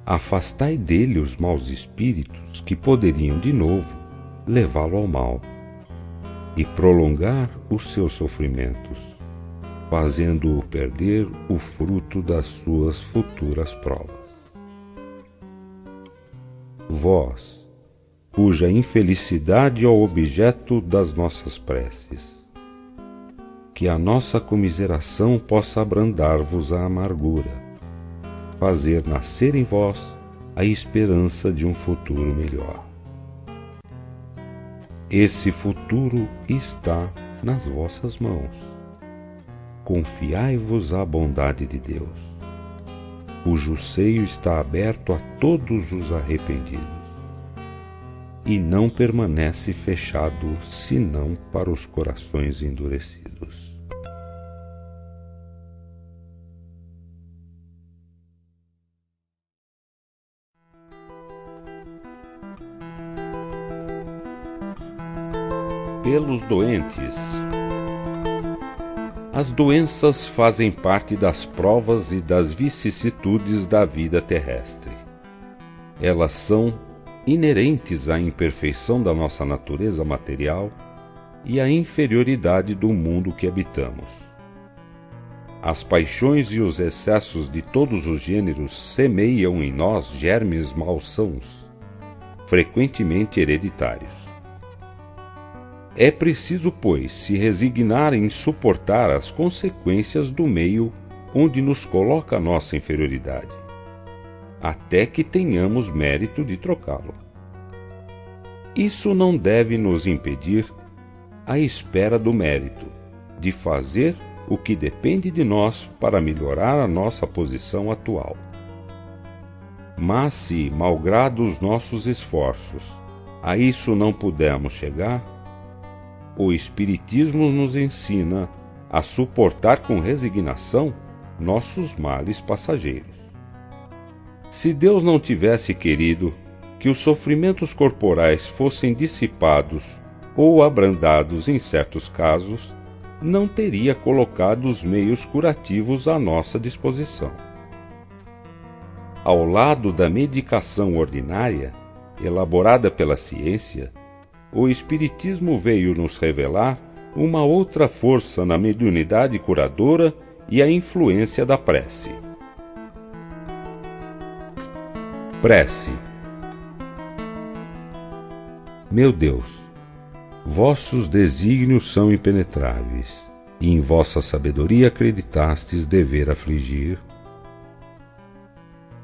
Afastai dele os maus espíritos que poderiam de novo levá-lo ao mal e prolongar os seus sofrimentos, fazendo-o perder o fruto das suas futuras provas. Vós, cuja infelicidade é o objeto das nossas preces, que a nossa comiseração possa abrandar-vos a amargura, fazer nascer em vós a esperança de um futuro melhor. Esse futuro está nas vossas mãos. Confiai-vos à bondade de Deus, cujo seio está aberto a todos os arrependidos, e não permanece fechado senão para os corações endurecidos. Pelos doentes. As doenças fazem parte das provas e das vicissitudes da vida terrestre. Elas são inerentes à imperfeição da nossa natureza material e à inferioridade do mundo que habitamos. As paixões e os excessos de todos os gêneros semeiam em nós germes malsãos, frequentemente hereditários. É preciso, pois, se resignar em suportar as consequências do meio onde nos coloca a nossa inferioridade, até que tenhamos mérito de trocá-lo. Isso não deve nos impedir, à espera do mérito, de fazer o que depende de nós para melhorar a nossa posição atual. Mas se, malgrado os nossos esforços, a isso não pudermos chegar, o Espiritismo nos ensina a suportar com resignação nossos males passageiros. Se Deus não tivesse querido que os sofrimentos corporais fossem dissipados ou abrandados em certos casos, não teria colocado os meios curativos à nossa disposição. Ao lado da medicação ordinária, elaborada pela ciência, o Espiritismo veio nos revelar uma outra força na mediunidade curadora e a influência da prece. Prece. Meu Deus, vossos desígnios são impenetráveis, e em vossa sabedoria acreditastes dever afligir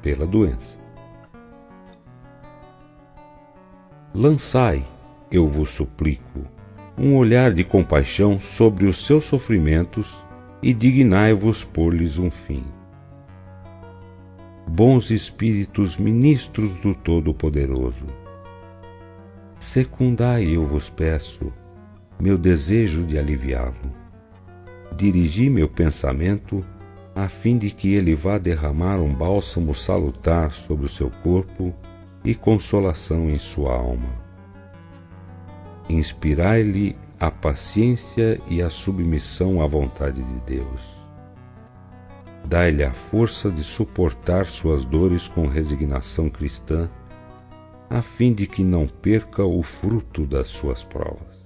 pela doença. Lançai, eu vos suplico, um olhar de compaixão sobre os seus sofrimentos e dignai-vos pôr-lhes um fim. Bons espíritos ministros do Todo-Poderoso, secundai, eu vos peço, meu desejo de aliviá-lo. Dirigi meu pensamento a fim de que ele vá derramar um bálsamo salutar sobre o seu corpo e consolação em sua alma. Inspirai-lhe a paciência e a submissão à vontade de Deus. Dai-lhe a força de suportar suas dores com resignação cristã, a fim de que não perca o fruto das suas provas.